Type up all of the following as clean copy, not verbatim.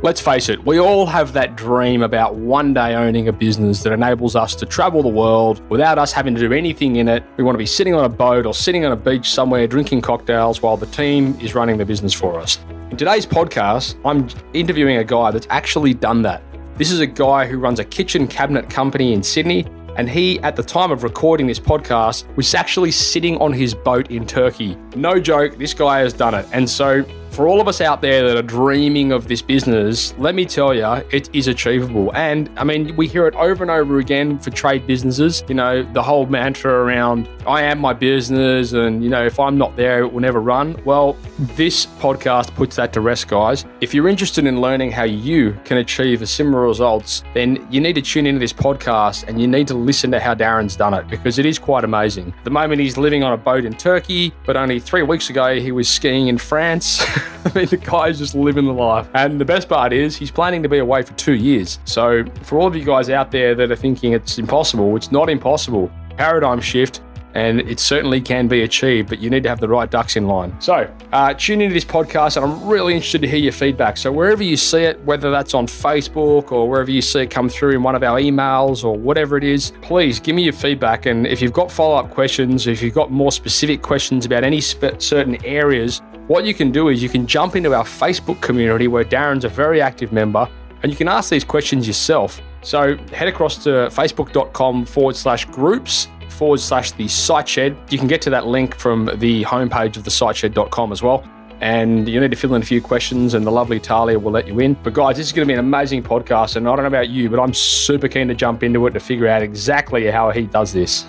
let's face it, we all have that dream about one day owning a business that enables us to travel the world without us having to do anything in it. We want to be sitting on a boat or sitting on a beach somewhere drinking cocktails while the team is running the business for us. In today's podcast, I'm interviewing a guy that's actually done that. This is a guy who runs a kitchen cabinet company in Sydney, and he, at the time of recording this podcast, was actually sitting on his boat in Turkey. No joke, this guy has done it. And so for all of us out there that are dreaming of this business, let me tell you, it is achievable. And I mean, we hear it over and over again for trade businesses, you know, the whole mantra around, I am my business, and you know, if I'm not there, it will never run. Well, this podcast puts that to rest, guys. If you're interested in learning how you can achieve similar results, then you need to tune into this podcast and you need to listen to how Darren's done it, because it is quite amazing. At the moment, he's living on a boat in Turkey, but only 3 weeks ago, he was skiing in France. I mean, the guy's just living the life. And the best part is he's planning to be away for 2 years. So for all of you guys out there that are thinking it's impossible, it's not impossible. Paradigm shift, and it certainly can be achieved, but you need to have the right ducks in line. So tune into this podcast, and I'm really interested to hear your feedback. So wherever you see it, whether that's on Facebook or wherever you see it come through in one of our emails or whatever it is, please give me your feedback. And if you've got follow-up questions, if you've got more specific questions about any certain areas, what you can do is you can jump into our Facebook community where Darren's a very active member, and you can ask these questions yourself. So head across to facebook.com/groups/the site shed. You can get to that link from the homepage of the siteshed.com as well. And you need to fill in a few questions, and the lovely Talia will let you in. But guys, this is going to be an amazing podcast, and I don't know about you, but I'm super keen to jump into it to figure out exactly how he does this.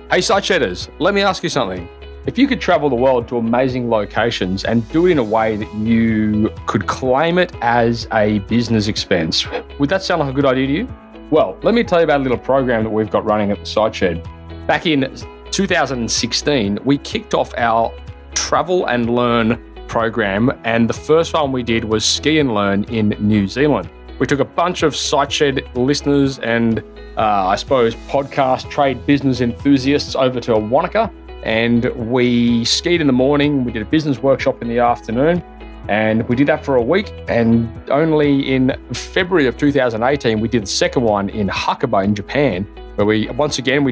Hey site shedders, let me ask you something. If you could travel the world to amazing locations and do it in a way that you could claim it as a business expense, would that sound like a good idea to you? Well, let me tell you about a little program that we've got running at the Site Shed. Back in 2016, we kicked off our Travel and Learn program, and the first one we did was Ski and Learn in New Zealand. We took a bunch of Site Shed listeners and I suppose podcast trade business enthusiasts over to Wanaka, and we skied in the morning. We did a business workshop in the afternoon, and we did that for a week. And only in February of 2018, we did the second one in Hakuba in Japan, where we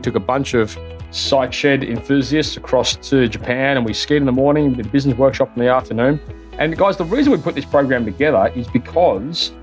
took a bunch of Site Shed enthusiasts across to Japan, and we skied in the morning, we did a business workshop in the afternoon. And guys, the reason we put this program together is because,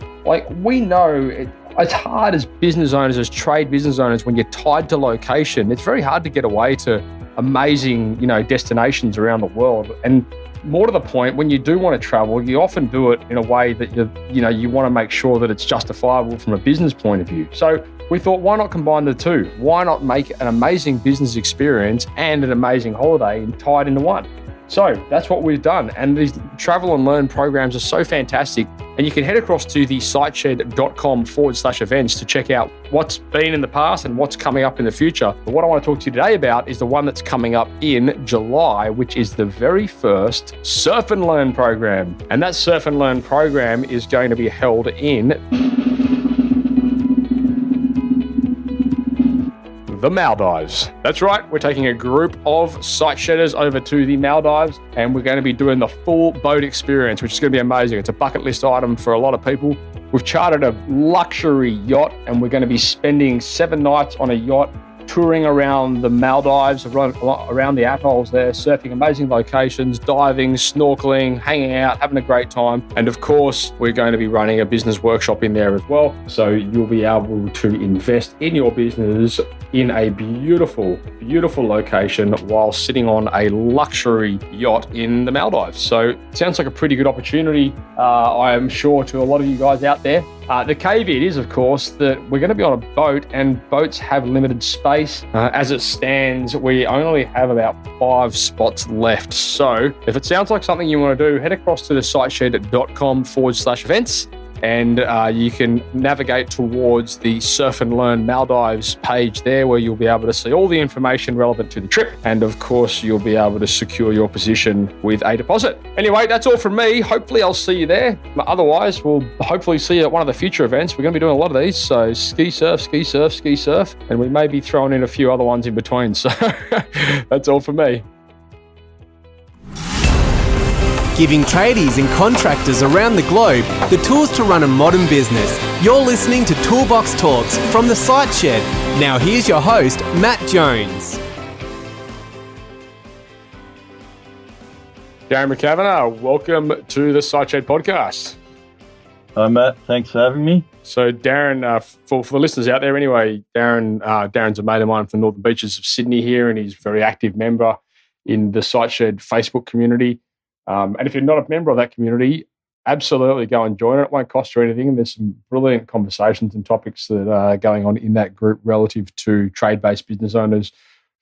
we know it's hard as business owners, as trade business owners, when you're tied to location, it's very hard to get away to amazing, destinations around the world. And more to the point, when you do want to travel, you often do it in a way that you want to make sure that it's justifiable from a business point of view. So we thought, why not combine the two? Why not make an amazing business experience and an amazing holiday tied into one? So that's what we've done. And these travel and learn programs are so fantastic. And you can head across to the siteshed.com/events to check out what's been in the past and what's coming up in the future. But what I want to talk to you today about is the one that's coming up in July, which is the very first Surf and Learn program. And that Surf and Learn program is going to be held in the Maldives. That's right, we're taking a group of site shedders over to the Maldives, and we're going to be doing the full boat experience, which is going to be amazing. It's a bucket list item for a lot of people. We've chartered a luxury yacht, and we're going to be spending 7 nights on a yacht, touring around the Maldives, around the atolls there, surfing amazing locations, diving, snorkeling, hanging out, having a great time. And of course, we're going to be running a business workshop in there as well. So you'll be able to invest in your business in a beautiful, beautiful location while sitting on a luxury yacht in the Maldives. So it sounds like a pretty good opportunity, I am sure, to a lot of you guys out there. The caveat is, of course, that we're going to be on a boat, and boats have limited space. As it stands, we only have about 5 spots left. So if it sounds like something you want to do, head across to the siteshed.com/events. And you can navigate towards the Surf and Learn Maldives page there, where you'll be able to see all the information relevant to the trip. And of course, you'll be able to secure your position with a deposit. Anyway, that's all from me. Hopefully I'll see you there. But otherwise, we'll hopefully see you at one of the future events. We're going to be doing a lot of these. So ski, surf, ski, surf, ski, surf. And we may be throwing in a few other ones in between. So that's all from me. giving tradies and contractors around the globe the tools to run a modern business. You're listening to Toolbox Talks from the Site Shed. Now here's your host, Matt Jones. Darren McKavanagh, welcome to the Site Shed podcast. Hi, Matt. Thanks for having me. So, Darren, for the listeners out there anyway, Darren's a mate of mine from the Northern Beaches of Sydney here, and he's a very active member in the Site Shed Facebook community. And if you're not a member of that community, absolutely go and join it. It won't cost you anything. And there's some brilliant conversations and topics that are going on in that group relative to trade-based business owners,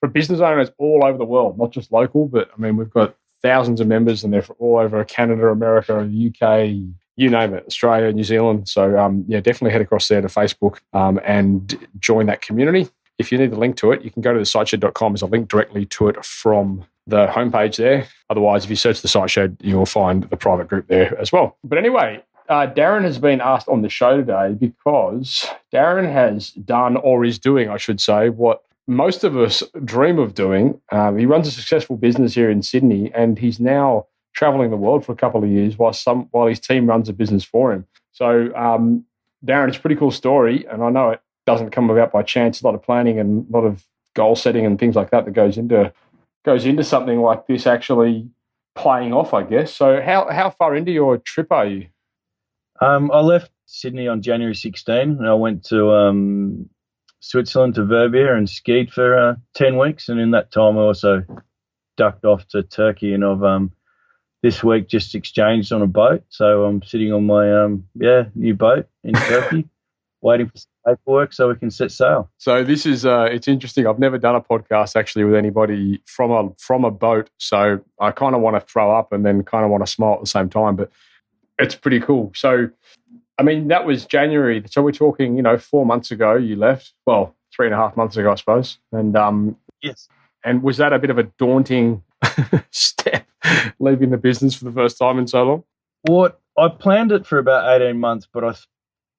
for business owners all over the world, not just local, but I mean, we've got thousands of members and they're from all over Canada, America, UK, you name it, Australia, New Zealand. So, definitely head across there to Facebook and join that community. If you need the link to it, you can go to the siteshed.com. There's a link directly to it from the homepage there. Otherwise, if you search the Site Shed, you'll find the private group there as well. But anyway, Darren has been asked on the show today because Darren has done, or is doing, I should say, what most of us dream of doing. He runs a successful business here in Sydney, and he's now traveling the world for a couple of years while his team runs a business for him. So, Darren, it's a pretty cool story, and I know it doesn't come about by chance. A lot of planning and a lot of goal setting and things like that goes into something like this actually playing off, I guess. So, how far into your trip are you? I left Sydney on January 16, and I went to Switzerland to Verbier and skied for 10 weeks. And in that time, I also ducked off to Turkey, and I've this week just exchanged on a boat. So I'm sitting on my new boat in Turkey, waiting for some paperwork so we can set sail. So this is it's interesting. I've never done a podcast actually with anybody from a boat. So I kind of want to throw up and then kind of want to smile at the same time. But it's pretty cool. So I mean, that was January. So we're talking, 4 months ago you left. Well, 3.5 months ago, I suppose. And yes. And was that a bit of a daunting step, leaving the business for the first time in so long? What I planned it for about 18 months, but I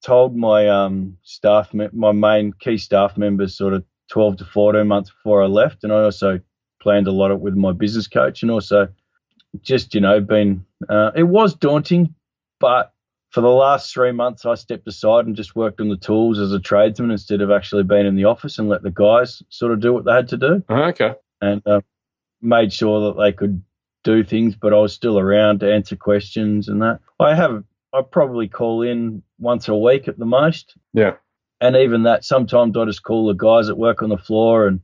told my my main key staff members sort of 12 to 14 months before I left. And I also planned a lot of it with my business coach, and also just, it was daunting, but for the last 3 months, I stepped aside and just worked on the tools as a tradesman instead of actually being in the office, and let the guys sort of do what they had to do. Okay. And made sure that they could do things, but I was still around to answer questions and that. I probably call in once a week at the most. Yeah. And even that, sometimes I just call the guys that work on the floor and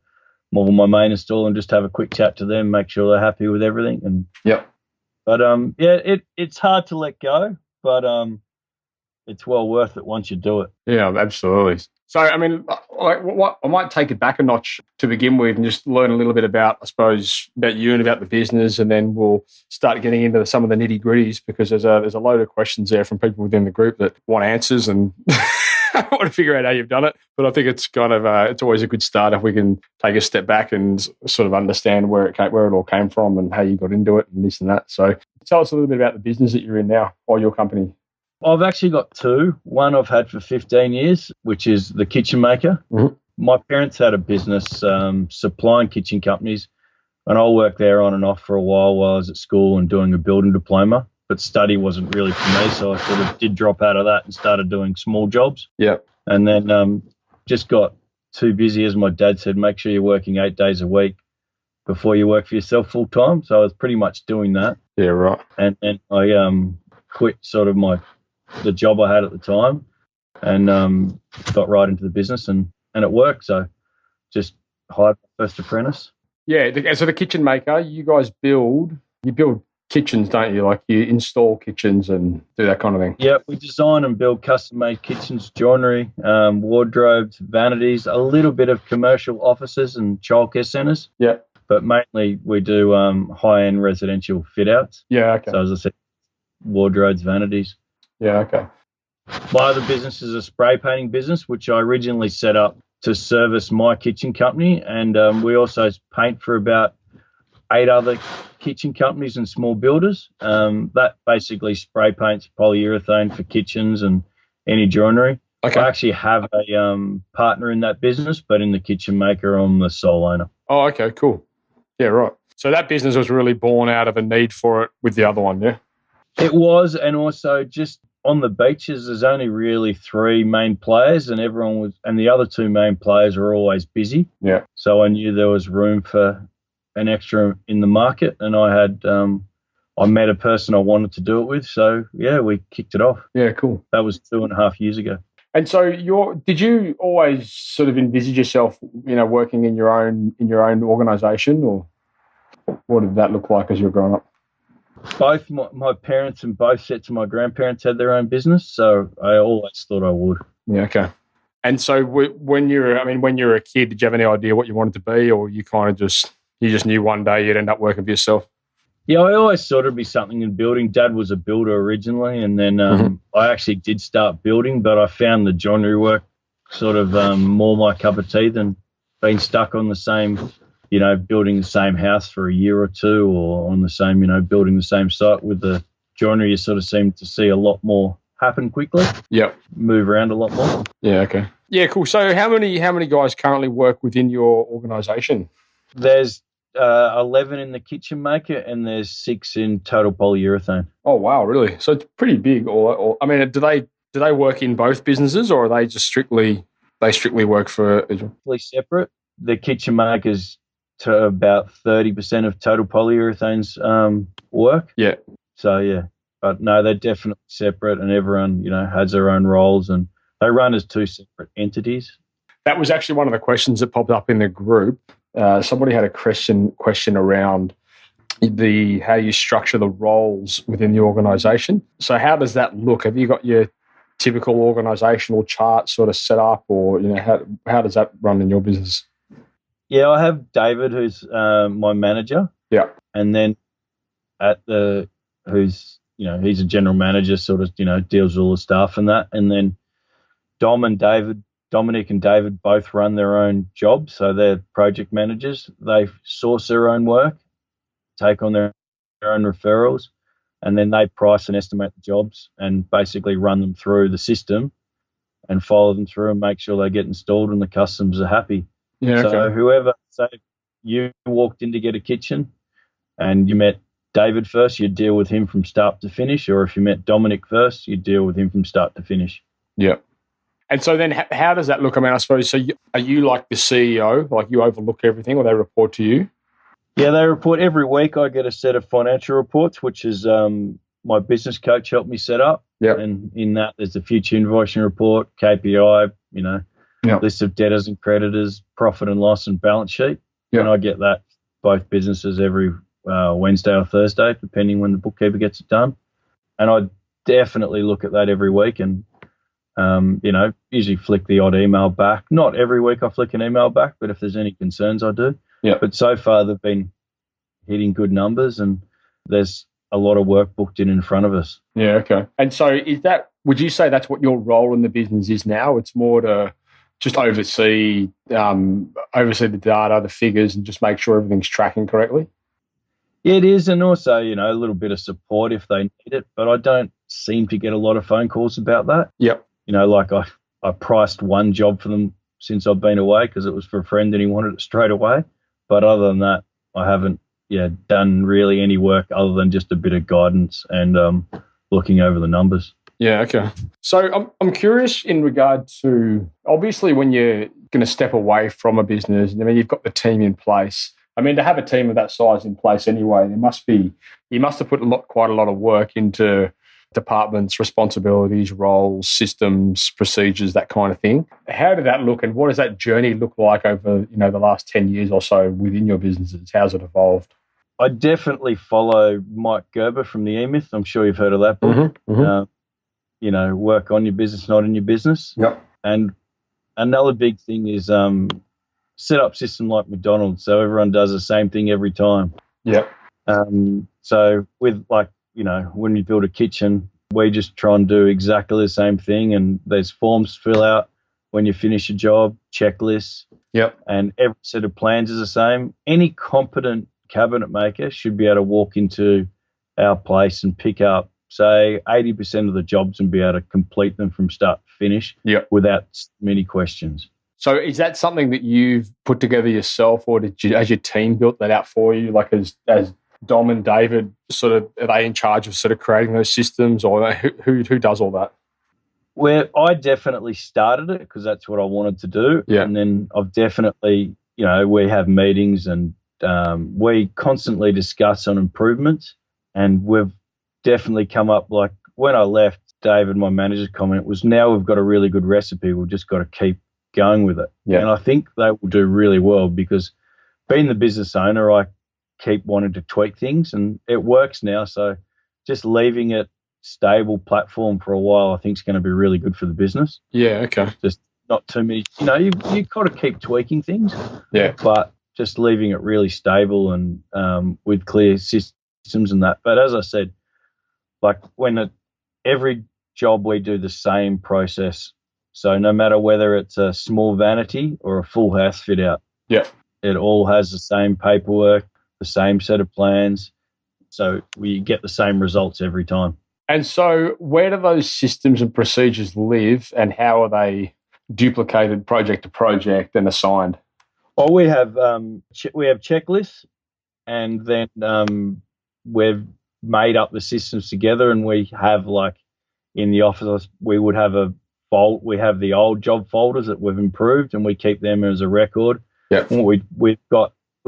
my main installer and just have a quick chat to them, make sure they're happy with everything. And yeah. But it's hard to let go, but it's well worth it once you do it. Yeah, absolutely. So, I mean, I might take it back a notch to begin with and just learn a little bit about, I suppose, about you and about the business, and then we'll start getting into some of the nitty-gritties, because there's a load of questions there from people within the group that want answers and I want to figure out how you've done it. But I think it's kind of it's always a good start if we can take a step back and sort of understand where it all came from and how you got into it and this and that. So tell us a little bit about the business that you're in now, or your company. I've actually got two. One I've had for 15 years, which is the Kitchen Maker. Mm-hmm. My parents had a business supplying kitchen companies, and I worked there on and off for a while I was at school and doing a building diploma. But study wasn't really for me, so I sort of did drop out of that and started doing small jobs. Yeah. And then just got too busy, as my dad said, make sure you're working 8 days a week before you work for yourself full time. So I was pretty much doing that. Yeah, right. And I quit sort of the job I had at the time, and got right into the business, and it worked. So just hired my first apprentice. Yeah, so the Kitchen Maker, you guys build kitchens, don't you? Like you install kitchens and do that kind of thing. Yeah, we design and build custom-made kitchens, joinery, wardrobes, vanities, a little bit of commercial offices and childcare centres. Yeah. But mainly we do high-end residential fit-outs. Yeah, okay. So as I said, wardrobes, vanities. Yeah, okay. My other business is a spray painting business, which I originally set up to service my kitchen company, and we also paint for about 8 other kitchen companies and small builders. That basically spray paints polyurethane for kitchens and any joinery. Okay. I actually have a partner in that business, but in the Kitchen Maker, I'm the sole owner. Oh, okay, cool. Yeah, right. So that business was really born out of a need for it with the other one, yeah? It was, and also just on the beaches, there's only really three main players, and the other two main players were always busy. Yeah. So I knew there was room for an extra in the market, and I met a person I wanted to do it with. So yeah, we kicked it off. Yeah, cool. That was 2.5 years ago. And so did you always sort of envisage yourself, working in your own organisation, or what did that look like as you were growing up? Both my parents and both sets of my grandparents had their own business, so I always thought I would. Yeah, okay. And so when you were a kid, did you have any idea what you wanted to be, or you kind of just knew one day you'd end up working for yourself? Yeah, I always thought it'd be something in building. Dad was a builder originally, and then I actually did start building, but I found the joinery work sort of more my cup of tea than being stuck on the same, building the same house for a year or two, or on the same, building the same site. With the joinery, you sort of seem to see a lot more happen quickly. Yep. Move around a lot more. Yeah, okay. Yeah, cool. So how many guys currently work within your organisation? There's 11 in the kitchen maker, and there's 6 in total polyurethane. Oh wow, really? So it's pretty big. Or I mean, do they work in both businesses, or are they just strictly work for? Separate. The kitchen makers to about 30% of total polyurethane's work. Yeah. So yeah, but no, they're definitely separate, and everyone has their own roles, and they run as 2 separate entities. That was actually one of the questions that popped up in the group. Somebody had a question around how you structure the roles within the organisation. So how does that look? Have you got your typical organisational chart sort of set up, or how does that run in your business? Yeah, I have David, who's my manager. Yeah, and then he's a general manager, sort of deals with all the staff and that, and then Dominic and David both run their own jobs, so they're project managers. They source their own work, take on their own referrals, and then they price and estimate the jobs and basically run them through the system and follow them through and make sure they get installed and the customers are happy. Yeah, so say you walked in to get a kitchen and you met David first, you'd deal with him from start to finish, or if you met Dominic first, you'd deal with him from start to finish. Yeah. And so then how does that look? I mean, I suppose, are you like the CEO, like you overlook everything, or they report to you? Yeah, they report every week. I get a set of financial reports, which is my business coach helped me set up. Yeah. And in that, there's the future invoicing report, KPI, list of debtors and creditors, profit and loss and balance sheet. Yeah. And I get that both businesses every Wednesday or Thursday, depending when the bookkeeper gets it done. And I definitely look at that every week and, usually flick the odd email back. Not every week I flick an email back, but if there's any concerns, I do. Yeah. But so far they've been hitting good numbers, and there's a lot of work booked in front of us. Yeah, okay. And so would you say that's what your role in the business is now? It's more to just oversee the data, the figures, and just make sure everything's tracking correctly? Yeah, it is, and also, a little bit of support if they need it, but I don't seem to get a lot of phone calls about that. Yep. Like I priced one job for them since I've been away because it was for a friend and he wanted it straight away. But other than that, I haven't done really any work other than just a bit of guidance and looking over the numbers. Yeah, okay. So I'm curious in regard to, obviously when you're going to step away from a business, I mean, you've got the team in place. I mean, to have a team of that size in place anyway, you must have put quite a lot of work into departments, responsibilities, roles, systems, procedures, that kind of thing. How did that look, and what does that journey look like over the last 10 years or so within your businesses? How's it evolved? I definitely follow Mike Gerber from the E-Myth. I'm sure you've heard of that book. Work on your business, not in your business. Yep. And another big thing is set up system like McDonald's, so everyone does the same thing every time. Yep. So with when you build a kitchen, we just try and do exactly the same thing, and there's forms to fill out when you finish a job, checklists. Yep. And every set of plans is the same. Any competent cabinet maker should be able to walk into our place and pick up, say, 80% of the jobs and be able to complete them from start to finish. Yep. Without many questions. So is that something that you've put together yourself, or has your team built that out for you? Like as Dom and David sort of, are they in charge of sort of creating those systems, or who does all that? Where I definitely started it because that's what I wanted to do. Yeah. And then I've definitely, we have meetings and we constantly discuss on improvements. And we've definitely come up, like when I left, David, my manager's comment was, now we've got a really good recipe. We've just got to keep going with it. Yeah. And I think they will do really well because being the business owner, I keep wanting to tweak things and it works now. So just leaving it stable platform for a while, I think is going to be really good for the business. Yeah, okay. Just not too many, you got to keep tweaking things. Yeah. But just leaving it really stable and with clear systems and that. But as I said, like every job we do the same process. So no matter whether it's a small vanity or a full house fit out, yeah, it all has the same paperwork, the same set of plans. So we get the same results every time. And so where do those systems and procedures live, and how are they duplicated project to project and assigned? Well, we have checklists, and then we've made up the systems together, and we have, like, in the office, we would have we have the old job folders that we've improved, and we keep them as a record. Yeah. We'd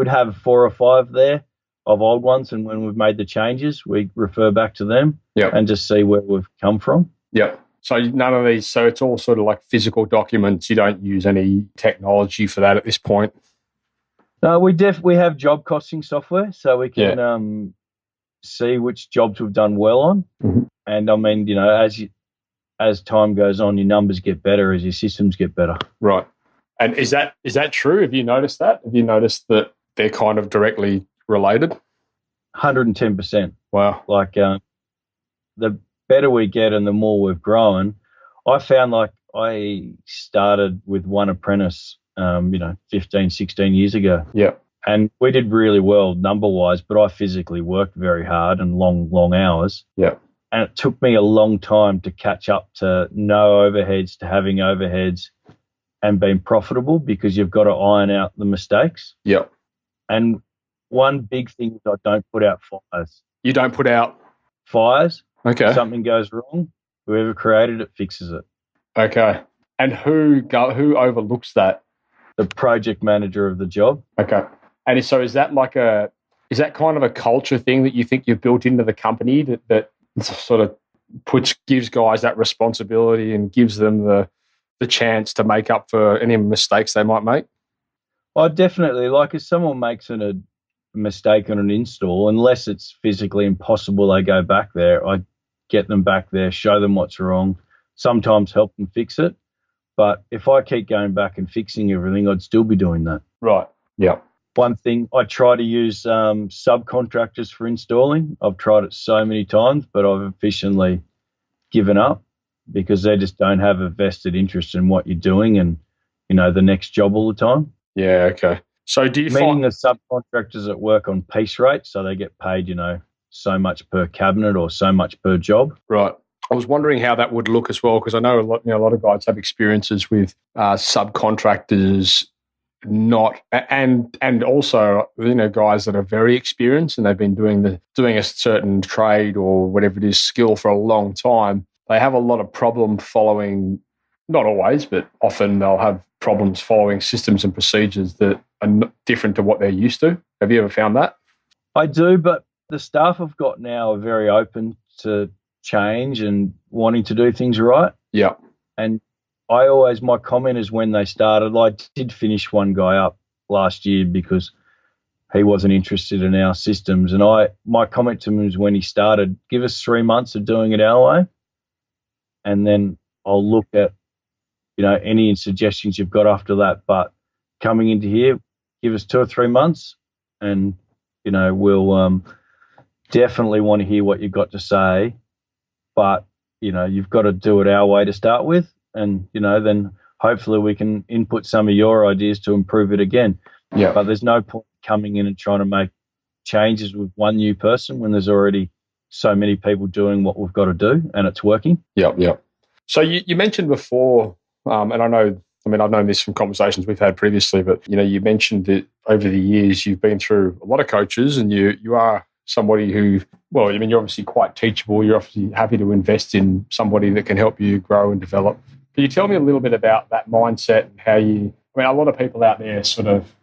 have 4 or 5 there of old ones, and when we've made the changes, we refer back to them and just see where we've come from. Yeah. So none of these, so it's all sort of like physical documents. You don't use any technology for that at this point? No, we have job costing software, so we can see which jobs we've done well on. Mm-hmm. And I mean, as time goes on, your numbers get better as your systems get better. Right. And is that true? Have you noticed that? Have you noticed that they're kind of directly related? 110%. Wow. Like the better we get and the more we've grown, I found, like, I started with one apprentice, 15, 16 years ago. Yeah. And we did really well number-wise, but I physically worked very hard and long hours. Yeah. And it took me a long time to catch up to no overheads, to having overheads and being profitable, because you've got to iron out the mistakes. Yeah. And one big thing is I don't put out fires. You don't put out fires? Okay. If something goes wrong, whoever created it fixes it. Okay. And who overlooks that? The project manager of the job. Okay. And so is that kind of a culture thing that you think you've built into the company that sort of gives guys that responsibility and gives them the chance to make up for any mistakes they might make? Oh, definitely. Like, if someone makes a mistake on an install, unless it's physically impossible, they go back there. I get them back there, show them what's wrong, sometimes help them fix it. But if I keep going back and fixing everything, I'd still be doing that. Right. Yeah. One thing, I try to use subcontractors for installing. I've tried it so many times, but I've efficiently given up because they just don't have a vested interest in what you're doing and, the next job all the time. Yeah, okay. So do you Meaning the subcontractors that work on piece rates, so they get paid, so much per cabinet or so much per job. Right. I was wondering how that would look as well, because I know a lot of guys have experiences with subcontractors, and also guys that are very experienced and they've been doing a certain trade or whatever it is, skill, for a long time. They have a lot of problem following, not always, but often they'll have problems following systems and procedures that are different to what they're used to. Have you ever found that? I do, but the staff I've got now are very open to change and wanting to do things right. Yeah. And my comment is, when they started, I did finish one guy up last year because he wasn't interested in our systems. And my comment to him is, when he started, give us 3 months of doing it our way, and then I'll look at, any suggestions you've got after that. But coming into here, give us 2 or 3 months and, we'll definitely want to hear what you've got to say. But, you've got to do it our way to start with. And, then hopefully we can input some of your ideas to improve it again. Yeah. But there's no point coming in and trying to make changes with one new person when there's already so many people doing what we've got to do and it's working. Yeah, yeah. So you mentioned before, and I know I mean, I've known this from conversations we've had previously, but, you mentioned that over the years you've been through a lot of coaches and you are somebody who, well, I mean, you're obviously quite teachable. You're obviously happy to invest in somebody that can help you grow and develop. Can you tell me a little bit about that mindset and how you, I mean, a lot of people out there sort of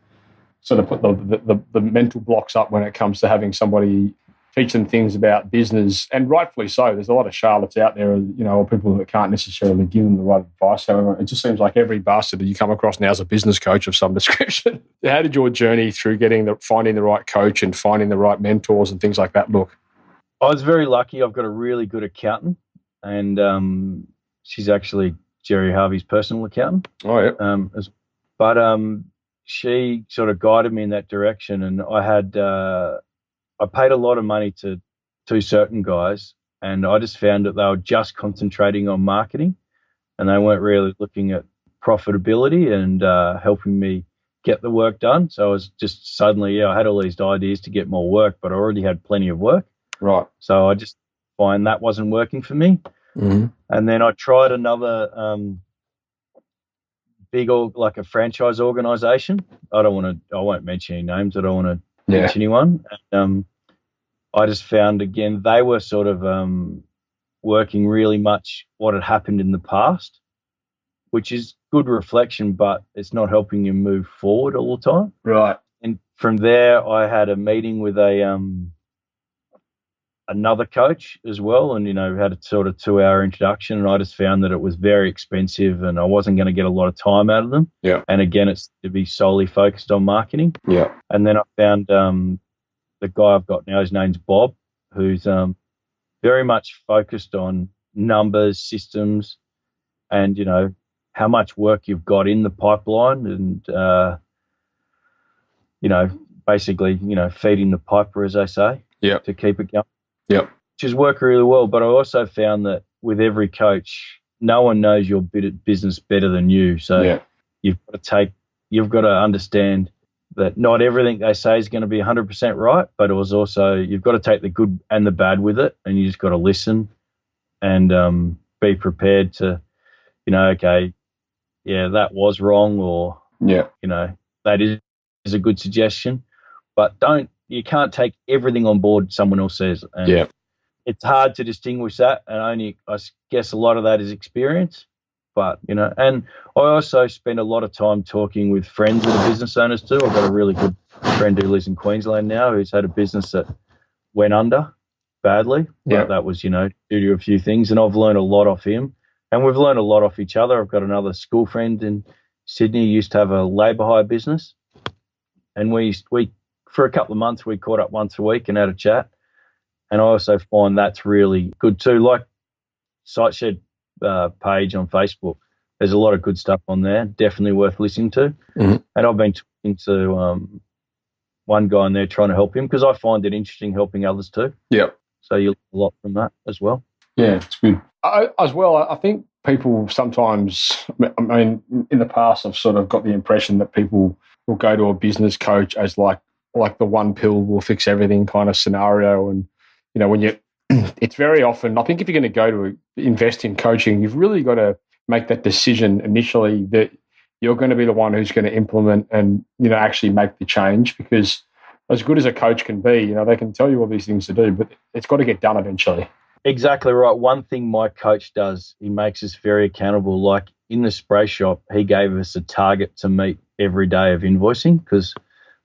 put the mental blocks up when it comes to having somebody teach them things about business, and rightfully so. There's a lot of charlatans out there, or people that can't necessarily give them the right advice. However, it just seems like every bastard that you come across now is a business coach of some description. How did your journey through finding the right coach and finding the right mentors and things like that look? I was very lucky. I've got a really good accountant, and she's actually Jerry Harvey's personal accountant. Oh, yeah. But she sort of guided me in that direction, and I paid a lot of money to two certain guys, and I just found that they were just concentrating on marketing, and they weren't really looking at profitability and helping me get the work done. So I was just suddenly, I had all these ideas to get more work, but I already had plenty of work. Right. So I just find that wasn't working for me. Mm-hmm. And then I tried another like a franchise organization. I won't mention any names. I don't want to mention anyone. And, I just found, again, they were sort of working really much what had happened in the past, which is good reflection, but it's not helping you move forward all the time. Right. And from there, I had a meeting with another coach as well, and we had a sort of 2-hour introduction, and I just found that it was very expensive and I wasn't going to get a lot of time out of them. Yeah. And again, it's to be solely focused on marketing. Yeah. And then I found the guy I've got now, his name's Bob, who's very much focused on numbers, systems, and how much work you've got in the pipeline, and basically feeding the piper, as they say. Yeah. To keep it going. Yeah. Which has worked really well. But I also found that with every coach, no one knows your business better than you. So you've got to understand that not everything they say is going to be 100% right, but it was also, you've got to take the good and the bad with it, and you just got to listen and be prepared to, okay, yeah, that was wrong, or that is a good suggestion, but you can't take everything on board someone else says. And it's hard to distinguish that, and I guess a lot of that is experience. But, and I also spend a lot of time talking with friends that are business owners too. I've got a really good friend who lives in Queensland now, who's had a business that went under badly. Yeah. That was, due to a few things, and I've learned a lot off him, and we've learned a lot off each other. I've got another school friend in Sydney who used to have a labour hire business, and we for a couple of months we caught up once a week and had a chat. And I also find that's really good too. Like SiteShed page on Facebook, there's a lot of good stuff on there, definitely worth listening to. Mm-hmm. And I've been talking to one guy in there trying to help him, because I find it interesting helping others too. Yeah. So you learn a lot from that as well. Yeah, it's good. I think people sometimes, I mean, in the past I've sort of got the impression that people will go to a business coach as like the one pill will fix everything kind of scenario. And, when it's very often, I think if you're going to go to invest in coaching, you've really got to make that decision initially that you're going to be the one who's going to implement and, actually make the change, because as good as a coach can be, they can tell you all these things to do, but it's got to get done eventually. Exactly right. One thing my coach does, he makes us very accountable. Like in the spray shop, he gave us a target to meet every day of invoicing, because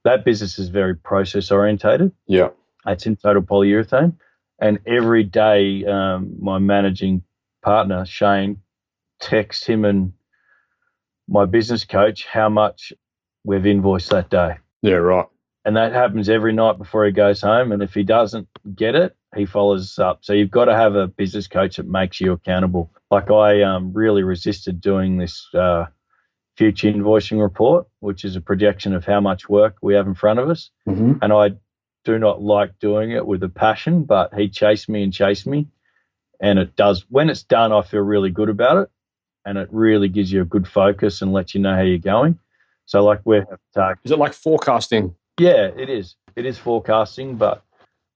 that business is very process orientated. Yeah. It's in total polyurethane. And every day, my managing partner, Shane, texts him and my business coach how much we've invoiced that day. Yeah, right. And that happens every night before he goes home. And if he doesn't get it, he follows us up. So you've got to have a business coach that makes you accountable. Like I really resisted doing this future invoicing report, which is a projection of how much work we have in front of us. Mm-hmm. And I do not like doing it with a passion, but he chased me. And it does. When it's done, I feel really good about it. And it really gives you a good focus and lets you know how you're going. So like we're Is it like forecasting? Yeah, it is. It is forecasting, but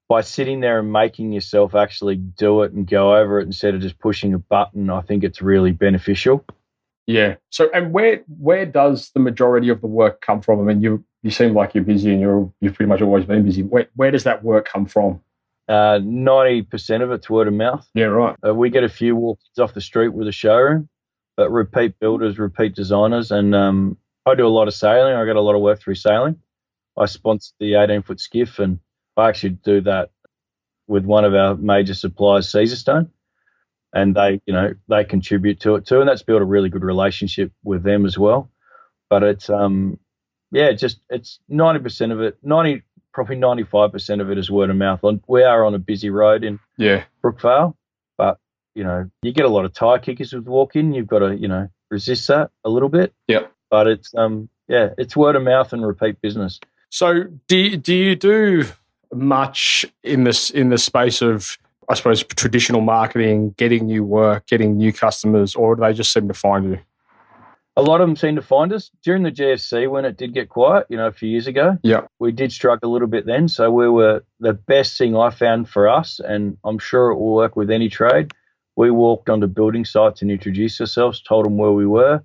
by sitting there and making yourself actually do it and go over it instead of just pushing a button, I think it's really beneficial. Yeah. So, and where does the majority of the work come from? I mean, you seem like you're busy, and you've pretty much always been busy. Where does that work come from? 90% of it's word of mouth. Yeah, right. We get a few walk-ins off the street with a showroom, but repeat builders, repeat designers, and I do a lot of sailing. I got a lot of work through sailing. I sponsor the 18-foot skiff, and I actually do that with one of our major suppliers, Caesarstone, and they contribute to it too, and that's built a really good relationship with them as well. But it's it's 90% of it, probably 95% of it is word of mouth. We are on a busy road in Brookvale, but you get a lot of tire kickers with walk-in. You've got to resist that a little bit. Yeah. But it's it's word of mouth and repeat business. So do you do much in the space of, I suppose, traditional marketing, getting new work, getting new customers, or do they just seem to find you? A lot of them seem to find us during the GFC when it did get quiet, a few years ago. Yeah. We did struggle a little bit then. So we were, the best thing I found for us, and I'm sure it will work with any trade, we walked onto building sites and introduced ourselves, told them where we were,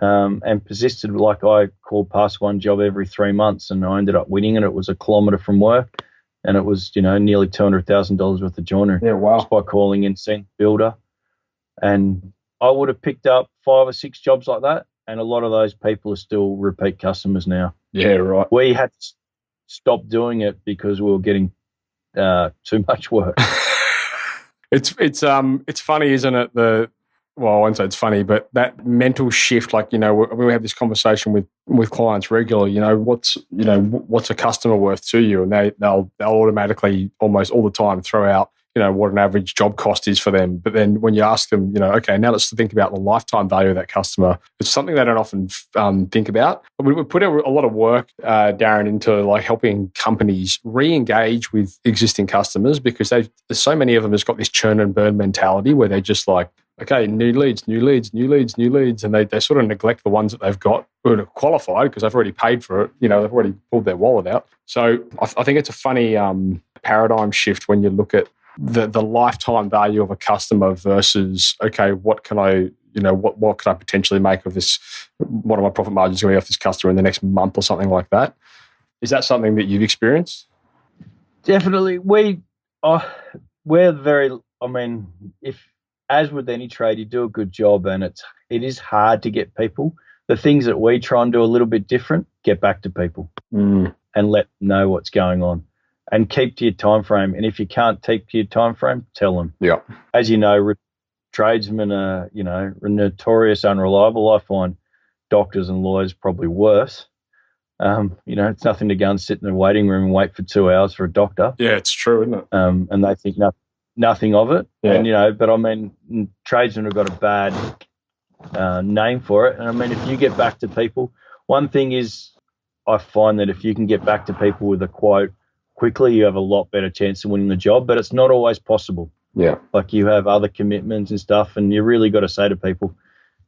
and persisted. Like, I called past one job every 3 months, and I ended up winning it. It was a kilometre from work, and it was, nearly $200,000 worth of joinery. Yeah, wow. Just by calling in, seeing the builder. And I would have picked up 5 or 6 jobs like that, and a lot of those people are still repeat customers now. Yeah, right. We had to stop doing it because we were getting too much work. It's funny, isn't it? Well, I won't say it's funny, but that mental shift, like, we have this conversation with clients regularly, what's a customer worth to you? And they'll automatically, almost all the time, throw out, what an average job cost is for them. But then when you ask them, okay, now let's think about the lifetime value of that customer. It's something they don't often think about. But we put a lot of work, Darren, into like helping companies re-engage with existing customers, because there's so many of them has got this churn and burn mentality where they're just like, okay, new leads, and they sort of neglect the ones that they've got who are qualified because they've already paid for it. They've already pulled their wallet out. So I think it's a funny paradigm shift when you look at the lifetime value of a customer versus, okay, what can I potentially make of this? What are my profit margins going to be off this customer in the next month or something like that? Is that something that you've experienced? Definitely. We're very, as with any trade, you do a good job, and it is hard to get people. The things that we try and do a little bit different, get back to people and let them know what's going on, and keep to your time frame. And if you can't keep to your time frame, tell them. Yeah. As you know, tradesmen are, notorious unreliable. I find doctors and lawyers probably worse. It's nothing to go and sit in the waiting room and wait for 2 hours for a doctor. Yeah, it's true, isn't it? And they think nothing of it. Yeah. And, but tradesmen have got a bad name for it. And if you get back to people, one thing is, I find that if you can get back to people with a quote quickly, you have a lot better chance of winning the job, but it's not always possible. Yeah. Like, you have other commitments and stuff, and you really got to say to people,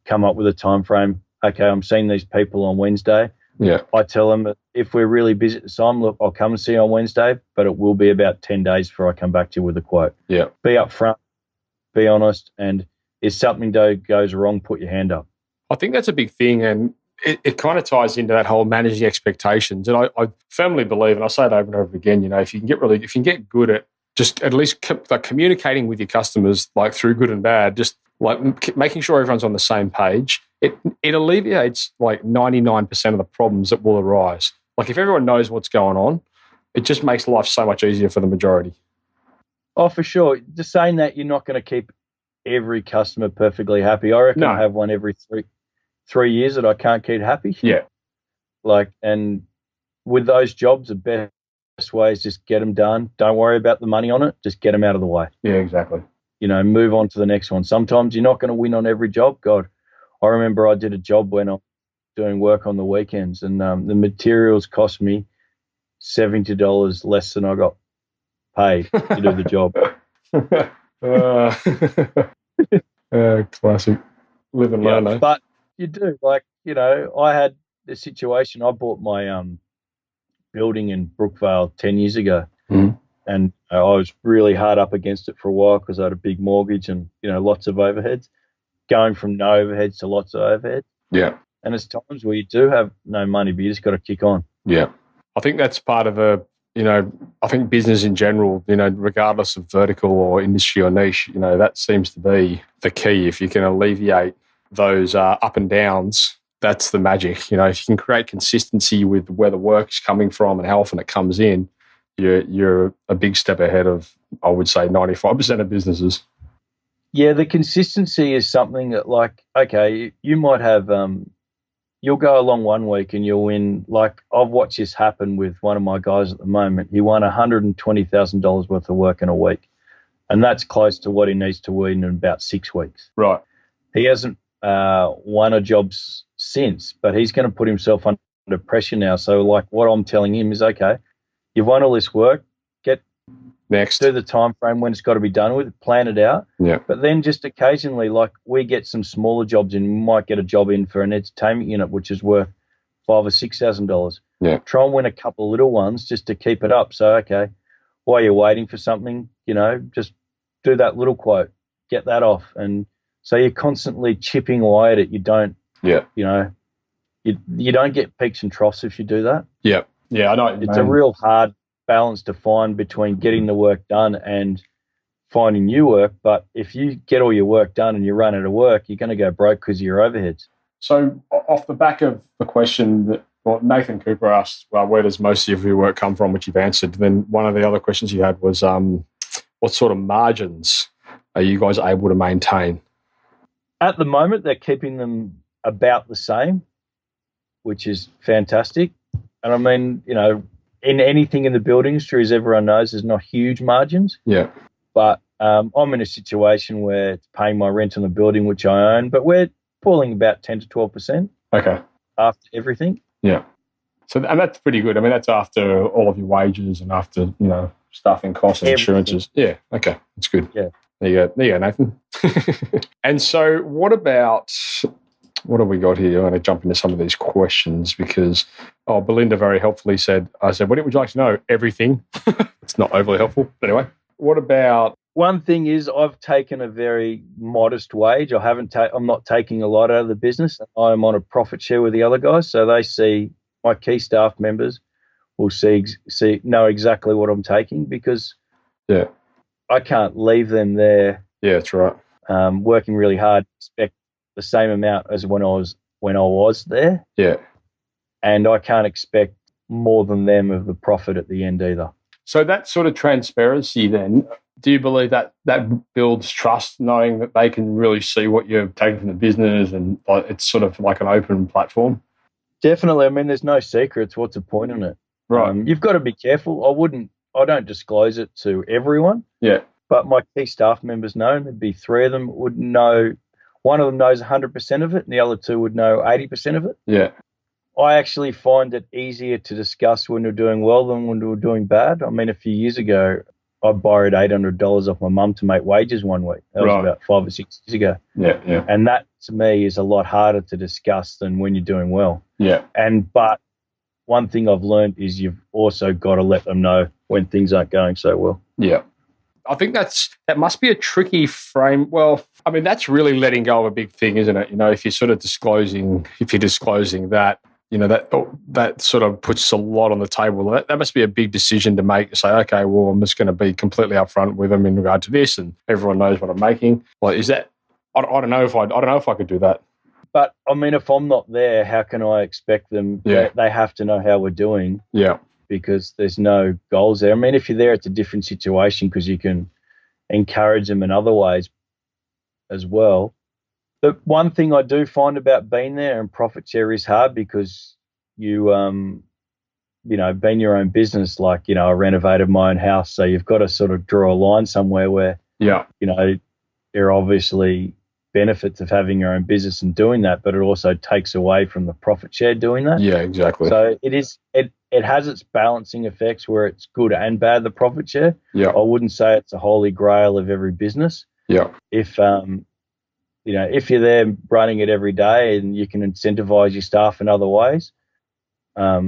come up with a time frame. Okay, I'm seeing these people on Wednesday. Yeah. I tell them, if we're really busy at the time, look, I'll come and see you on Wednesday, but it will be about 10 days before I come back to you with a quote. Yeah. Be upfront, be honest, and if something goes wrong, put your hand up. I think that's a big thing, and it kind of ties into that whole managing expectations. And I firmly believe, and I say it over and over again, if you can get good at just at least communicating with your customers, like through good and bad, just like making sure everyone's on the same page, it alleviates like 99% of the problems that will arise. Like, if everyone knows what's going on, it just makes life so much easier for the majority. Oh, for sure. Just saying that, you're not going to keep every customer perfectly happy. I reckon I have one every three years that I can't keep happy. Yeah. And with those jobs, the best way is just get them done. Don't worry about the money on it. Just get them out of the way. Yeah, exactly. Move on to the next one. Sometimes you're not going to win on every job. God, I remember I did a job when I'm doing work on the weekends, and the materials cost me $70 less than I got paid to do the job. Classic. Live and learn, eh? But you do. I had this situation. I bought my building in Brookvale 10 years ago. Mm-hmm. And I was really hard up against it for a while because I had a big mortgage and, lots of overheads. going from no overheads to lots of overheads. Yeah. And there's times where you do have no money, but you just got to kick on. Yeah. I think that's part of I think business in general, regardless of vertical or industry or niche, that seems to be the key. If you can alleviate those up and downs, that's the magic. If you can create consistency with where the work's coming from and how often it comes in, you're a big step ahead of, I would say, 95% of businesses. Yeah, the consistency is something that, like, okay, you might have, you'll go along one week and you'll win. Like, I've watched this happen with one of my guys at the moment. He won $120,000 worth of work in a week, and that's close to what he needs to win in about 6 weeks. Right. He hasn't won a job since, but he's going to put himself under pressure now. So, like, what I'm telling him is, okay, you've won all this work, next, do the time frame when it's got to be done with, plan it out. Yeah. But then just occasionally, like, we get some smaller jobs in. We might get a job in for an entertainment unit, which is worth $5,000 or $6,000. Yeah. Try and win a couple of little ones just to keep it up. So, okay, while you're waiting for something, just do that little quote, get that off. And so you're constantly chipping away at it. You don't, you don't get peaks and troughs if you do that. Yeah. Yeah, I know. It's a real hard balance to find between getting the work done and finding new work. But if you get all your work done and you run out of work, you're going to go broke because of your overheads. So off the back of the question that Nathan Cooper asked, where does most of your work come from, which you've answered, then one of the other questions you had was what sort of margins are you guys able to maintain? At the moment, they're keeping them about the same, which is fantastic. And I mean, in anything in the building industry, as everyone knows, there's not huge margins. Yeah. But I'm in a situation where it's paying my rent on the building, which I own, but we're pulling about 10 to 12%. Okay. After everything. Yeah. So, and that's pretty good. I mean, that's after all of your wages and after, staffing costs and insurances. Yeah. Okay. That's good. Yeah. There you go, Nathan. And so what have we got here? I'm going to jump into some of these questions because, Belinda very helpfully said, what would you like to know? Everything. It's not overly helpful. But anyway, what about... One thing is I've taken a very modest wage. I'm not taking a lot out of the business. I'm on a profit share with the other guys. So they see, my key staff members will know exactly what I'm taking because I can't leave them there. Yeah, that's right. Working really hard, expect the same amount as when I was there. Yeah. And I can't expect more than them of the profit at the end either. So that sort of transparency then, do you believe that builds trust, knowing that they can really see what you're taking from the business and it's sort of like an open platform? Definitely. I mean, there's no secrets. What's the point in it? Right. You've got to be careful. I don't disclose it to everyone. Yeah. But my key staff members know. There'd be 3 of them would know. One of them knows 100% of it and the other 2 would know 80% of it. Yeah. I actually find it easier to discuss when we're doing well than when we're doing bad. I mean, a few years ago, I borrowed $800 off my mum to make wages one week. That was about 5 or 6 years ago. Yeah, yeah. And that, to me, is a lot harder to discuss than when you're doing well. Yeah. But one thing I've learned is you've also got to let them know when things aren't going so well. Yeah. I think that must be a tricky frame. Well, I mean, that's really letting go of a big thing, isn't it? If you're sort of disclosing that, that sort of puts a lot on the table. That must be a big decision to make. Say, okay, well, I'm just going to be completely upfront with them in regard to this, and everyone knows what I'm making. Like, is that? I don't know if I could do that. But I mean, if I'm not there, how can I expect them? Yeah. They have to know how we're doing. Yeah. Because there's no goals there. I mean, if you're there, it's a different situation because you can encourage them in other ways as well. The one thing I do find about being there and profit share is hard because you, being your own business, like, I renovated my own house. So you've got to sort of draw a line somewhere where, there are obviously benefits of having your own business and doing that, but it also takes away from the profit share doing that. Yeah, exactly. So it has its balancing effects where it's good and bad, the profit share. Yeah. I wouldn't say it's a holy grail of every business. Yeah. If if you're there running it every day and you can incentivize your staff in other ways, I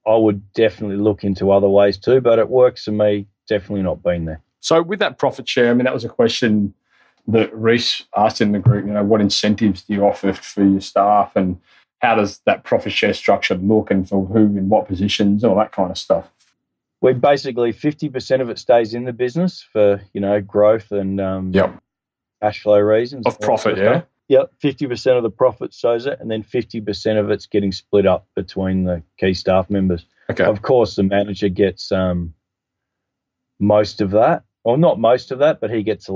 would definitely look into other ways too, but it works for me, definitely not being there. So with that profit share, I mean, that was a question that Reese asked in the group, what incentives do you offer for your staff, and how does that profit share structure look, and for who in what positions, all that kind of stuff? We basically 50% of it stays in the business for growth and cash flow reasons. Of profit, yeah. Yep, 50% of the profit sows it, and then 50% of it's getting split up between the key staff members. Okay. Of course, the manager gets most of that. Well, not most of that, but he gets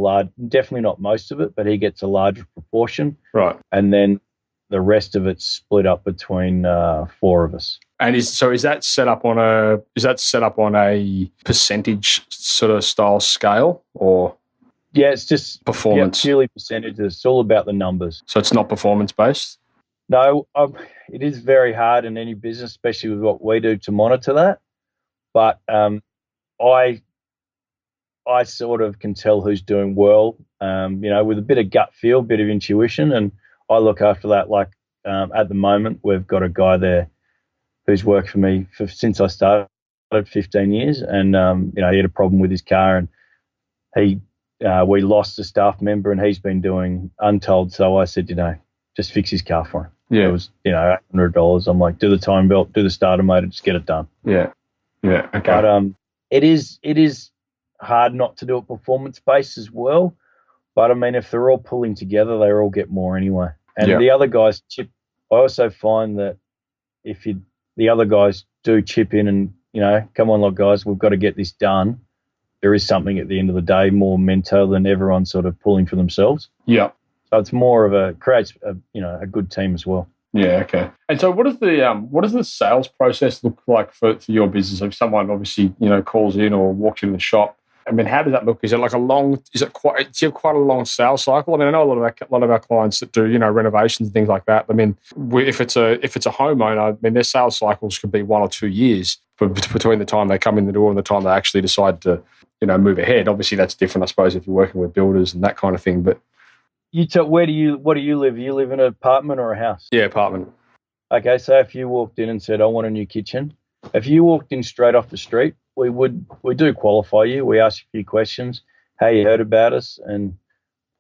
definitely not most of it, but he gets a larger proportion. Right. And then the rest of it's split up between 4 of us. And is that set up on a percentage sort of style scale, or? Yeah, it's just performance. Purely percentages. It's all about the numbers. So it's not performance based? No, it is very hard in any business, especially with what we do, to monitor that. But I sort of can tell who's doing well, with a bit of gut feel, bit of intuition, and I look after that. Like at the moment, we've got a guy there who's worked for me since I started 15 years, and he had a problem with his car, and we lost a staff member, and he's been doing untold. So I said, just fix his car for him. Yeah. It was $800. I'm like, do the time belt, do the starter motor, just get it done. Yeah. Okay. But it is hard not to do it performance-based as well. But, I mean, if they're all pulling together, they all get more anyway. And the other guys chip. I also find that if the other guys do chip in and, come on, look, guys, we've got to get this done, there is something at the end of the day more mental than everyone sort of pulling for themselves. Yeah. So it's more of creates a good team as well. Yeah, okay. And so what does the sales process look like for your business? If someone obviously, calls in or walks in the shop, I mean, how does that look? Is it like do you have quite a long sales cycle? I mean, I know a lot of our clients that do, renovations and things like that. I mean, if it's a homeowner, I mean, their sales cycles could be 1 or 2 years between the time they come in the door and the time they actually decide to, move ahead. Obviously, that's different, I suppose, if you're working with builders and that kind of thing. But what do you live? You live in an apartment or a house? Yeah, apartment. Okay, so if you walked in and said, I want a new kitchen, if you walked in straight off the street, we do qualify you. We ask you a few questions. How you heard about us, and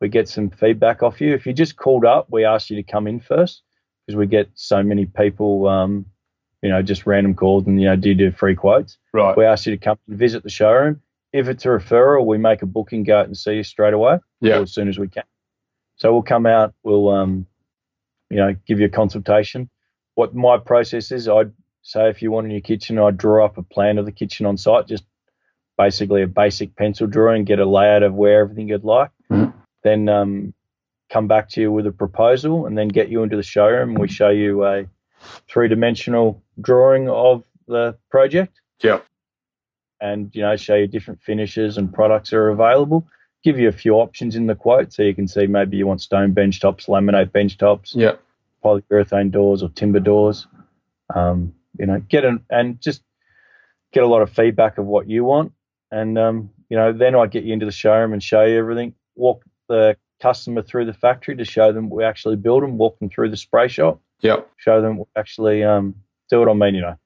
we get some feedback off you. If you just called up, we ask you to come in first, because we get so many people, just random calls and, do you do free quotes? Right. We ask you to come and visit the showroom. If it's a referral, we make a booking, go out and see you straight away, or as soon as we can. So we'll come out, we'll, give you a consultation. What my process is, I'd say if you want a new kitchen, I'd draw up a plan of the kitchen on site, just basically a basic pencil drawing, get a layout of where everything you'd like. Mm-hmm. Then come back to you with a proposal, and then get you into the showroom. We show you a 3-dimensional drawing of the project. Yeah. And, show you different finishes and products that are available. Give you a few options in the quote, so you can see maybe you want stone bench tops, laminate bench tops, polyurethane doors or timber doors. Just get a lot of feedback of what you want. And, then I get you into the showroom and show you everything, walk the customer through the factory to show them we actually build them, walk them through the spray shop, show them we actually do it. I mean, of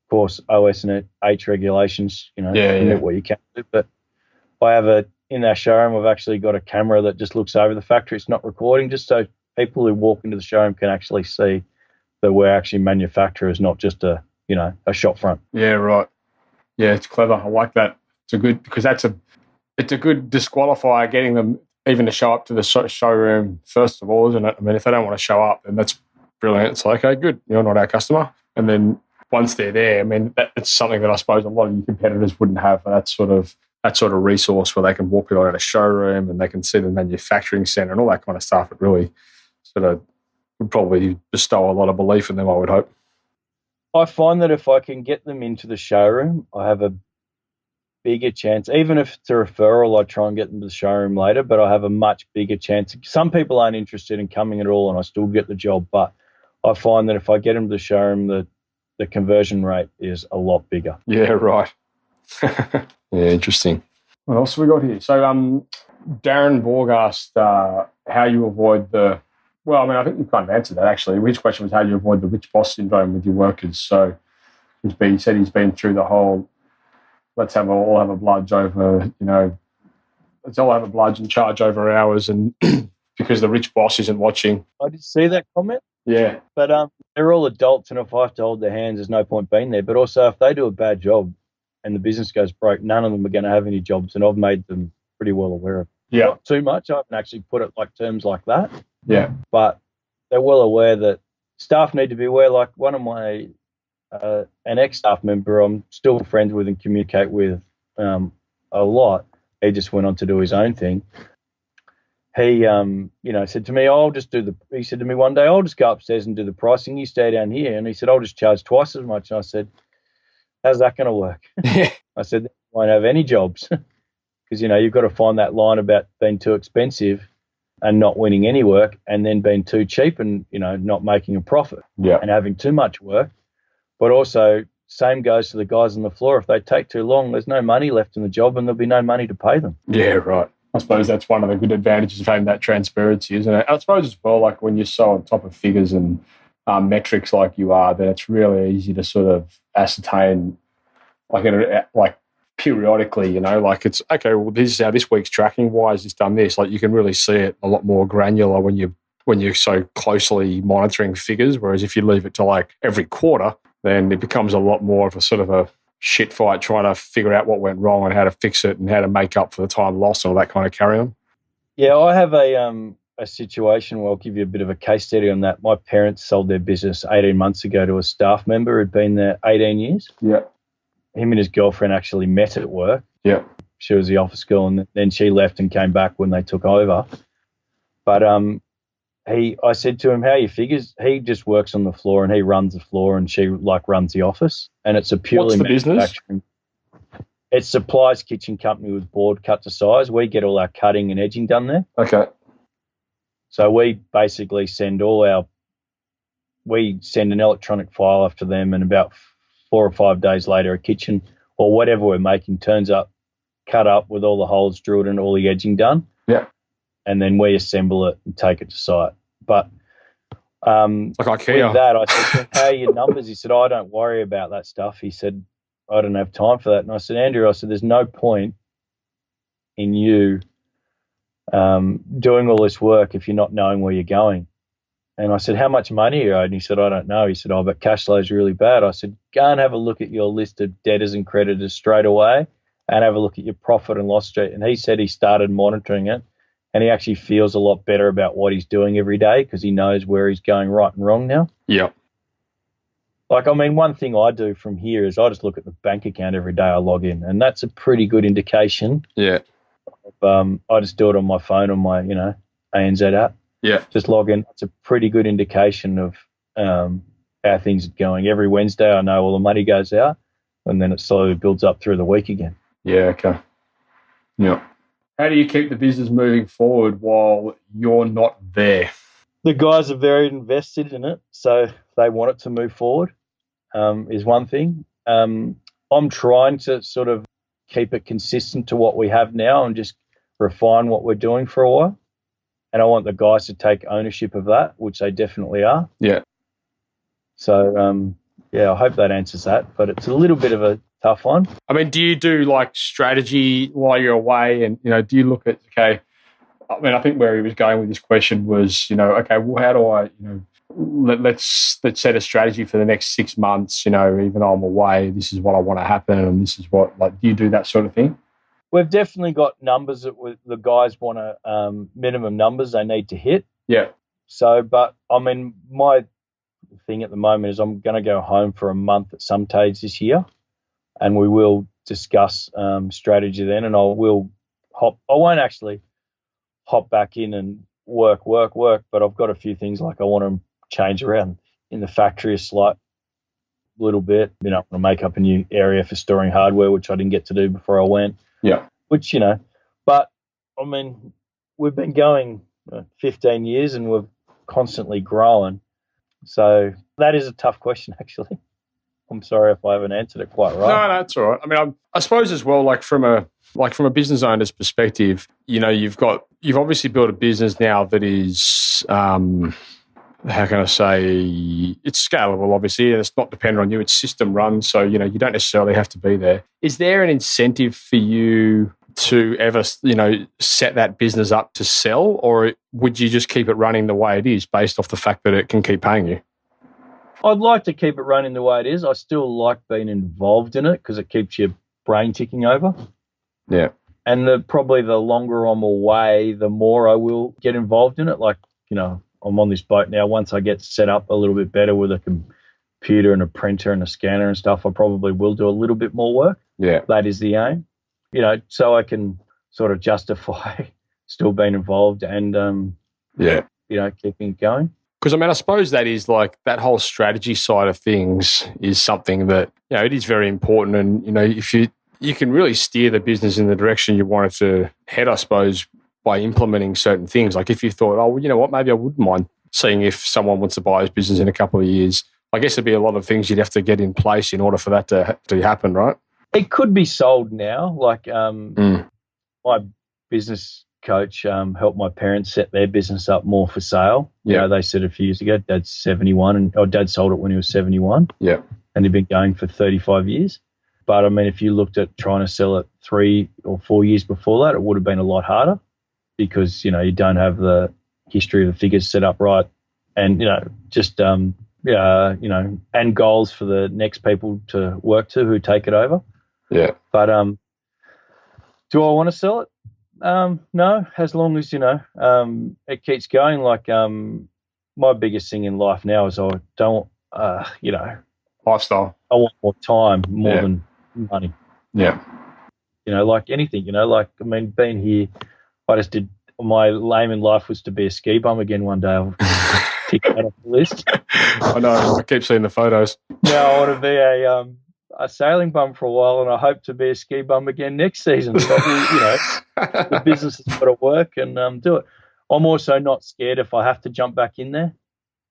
course, OS and H regulations, limit what you can do. But I have in our showroom, I've actually got a camera that just looks over the factory. It's not recording, just so people who walk into the showroom can actually see that we're actually manufacturers, not just a shop front. Yeah, right. Yeah, it's clever. I like that. It's a good, because it's a good disqualifier, getting them even to show up to the showroom first of all, isn't it? I mean, if they don't want to show up, then that's brilliant. It's like, okay, good, you're not our customer. And then once they're there, I mean, it's something that I suppose a lot of your competitors wouldn't have. That sort of resource where they can walk around a showroom and they can see the manufacturing centre and all that kind of stuff. It really sort of would probably bestow a lot of belief in them, I would hope. I find that if I can get them into the showroom, I have a bigger chance. Even if it's a referral, I try and get them to the showroom later, but I have a much bigger chance. Some people aren't interested in coming at all, and I still get the job, but I find that if I get them to the showroom, the conversion rate is a lot bigger. Yeah, right. Yeah, interesting. What else have we got here? So Darren Borg asked how you avoid well, I mean, I think you've kind of answered that, actually. His question was how you avoid the rich boss syndrome with your workers. So he said he's been through the whole, let's all have a bludge over, it's all over bloods and charge over hours, and because the rich boss isn't watching. I did see that comment. Yeah. But they're all adults, and if I have to hold their hands, there's no point being there. But also, if they do a bad job and the business goes broke, none of them are going to have any jobs, and I've made them pretty well aware of it. Yeah. Not too much. I haven't actually put it like terms like that. Yeah. But they're well aware that staff need to be aware. Like one of my, an ex-staff member I'm still friends with and communicate with a lot. He just went on to do his own thing. He, said to me, he said to me one day, I'll just go upstairs and do the pricing. You stay down here. And he said, I'll just charge twice as much. And I said, how's that going to work? I said, you won't have any jobs because, you've got to find that line about being too expensive and not winning any work, and then being too cheap and, not making a profit and having too much work. But also, same goes to the guys on the floor. If they take too long, there's no money left in the job and there'll be no money to pay them. Yeah, right. I suppose that's one of the good advantages of having that transparency, isn't it? I suppose as well, like when you're so on top of figures and metrics like you are, then it's really easy to sort of ascertain, like periodically, like it's, okay, well, this is how this week's tracking. Why has this done this? Like you can really see it a lot more granular when you're so closely monitoring figures, whereas if you leave it to like every quarter, then it becomes a lot more of a sort of a shit fight trying to figure out what went wrong and how to fix it and how to make up for the time lost and all that kind of carry on. Yeah, I have a situation where I'll give you a bit of a case study on that. My parents sold their business 18 months ago to a staff member who'd been there 18 years. Yeah. Him and his girlfriend actually met at work. Yeah. She was the office girl, and then she left and came back when they took over. But I said to him, how are your figures? He just works on the floor and he runs the floor, and she runs the office. And it's a purely manufacturing. It supplies kitchen company with board cut to size. We get all our cutting and edging done there. Okay. So we basically send an electronic file off to them, and about 4 or 5 days later, a kitchen or whatever we're making turns up, cut up with all the holes drilled and all the edging done. Yeah. And then we assemble it and take it to site. But like IKEA. with that, I said, how are your numbers? He said, I don't worry about that stuff. He said, I don't have time for that. And I said, Andrew, there's no point in you doing all this work if you're not knowing where you're going. And I said, how much money are you owed? And he said, I don't know. He said, but cash flow is really bad. I said, go and have a look at your list of debtors and creditors straight away and have a look at your profit and loss sheet. And he said he started monitoring it, and he actually feels a lot better about what he's doing every day because he knows where he's going right and wrong now. Yeah. One thing I do from here is I just look at the bank account every day I log in, and that's a pretty good indication. Yeah. I just do it on my phone on my, ANZ app. Yeah. Just log in. It's a pretty good indication of how things are going. Every Wednesday I know all the money goes out, and then it slowly builds up through the week again. Yeah, okay. Yeah. How do you keep the business moving forward while you're not there? The guys are very invested in it, so they want it to move forward, is one thing. I'm trying to sort of keep it consistent to what we have now and just refine what we're doing for a while. And I want the guys to take ownership of that, which they definitely are. Yeah. So, I hope that answers that, but it's a little bit of a tough one. Do you do like strategy while you're away, and, do you look at, okay, I think where he was going with this question was, okay, well, how do I, let's set a strategy for the next 6 months, even though I'm away, this is what I want to happen, and this is what, do you do that sort of thing? We've definitely got numbers that the guys want to, minimum numbers they need to hit. Yeah. So, but my thing at the moment is I'm going to go home for a month at some stage this year, and we will discuss strategy then, and I won't actually hop back in and work, but I've got a few things like I want to change around in the factory a slight little bit. I want to make up a new area for storing hardware, which I didn't get to do before I went. Yeah. Which, but we've been going 15 years and we've constantly grown. So that is a tough question, actually. I'm sorry if I haven't answered it quite right. No, that's all right. I suppose as well, from a business owner's perspective, you've obviously built a business now that is, how can I say, it's scalable, obviously, and it's not dependent on you. It's system run, so, you don't necessarily have to be there. Is there an incentive for you to ever, set that business up to sell, or would you just keep it running the way it is based off the fact that it can keep paying you? I'd like to keep it running the way it is. I still like being involved in it because it keeps your brain ticking over. Yeah. And probably the longer I'm away, the more I will get involved in it. Like, I'm on this boat now. Once I get set up a little bit better with a computer and a printer and a scanner and stuff, I probably will do a little bit more work. Yeah. That is the aim, so I can sort of justify still being involved and, keeping it going. Because, I suppose that is like that whole strategy side of things is something that, it is very important. And, if you can really steer the business in the direction you want it to head, I suppose, by implementing certain things. Like if you thought, oh, well, you know what, maybe I wouldn't mind seeing if someone wants to buy his business in a couple of years. I guess there'd be a lot of things you'd have to get in place in order for that to happen, right? It could be sold now. Like my business coach helped my parents set their business up more for sale. Yeah. They said a few years ago, Dad's 71, and Dad sold it when he was 71. Yeah. And he'd been going for 35 years. But, if you looked at trying to sell it 3 or 4 years before that, it would have been a lot harder because, you don't have the history of the figures set up right and, and goals for the next people to work to who take it over. Yeah. But do I want to sell it? No, as long as, it keeps going. Like my biggest thing in life now is I don't, lifestyle. I want more time more than money. Yeah. Like anything, being here, I just did, my aim in life was to be a ski bum again one day. I'll tick that off the list. I know, I keep seeing the photos. Now I want to be a sailing bum for a while, and I hope to be a ski bum again next season. So, the business has got to work and do it. I'm also not scared if I have to jump back in there.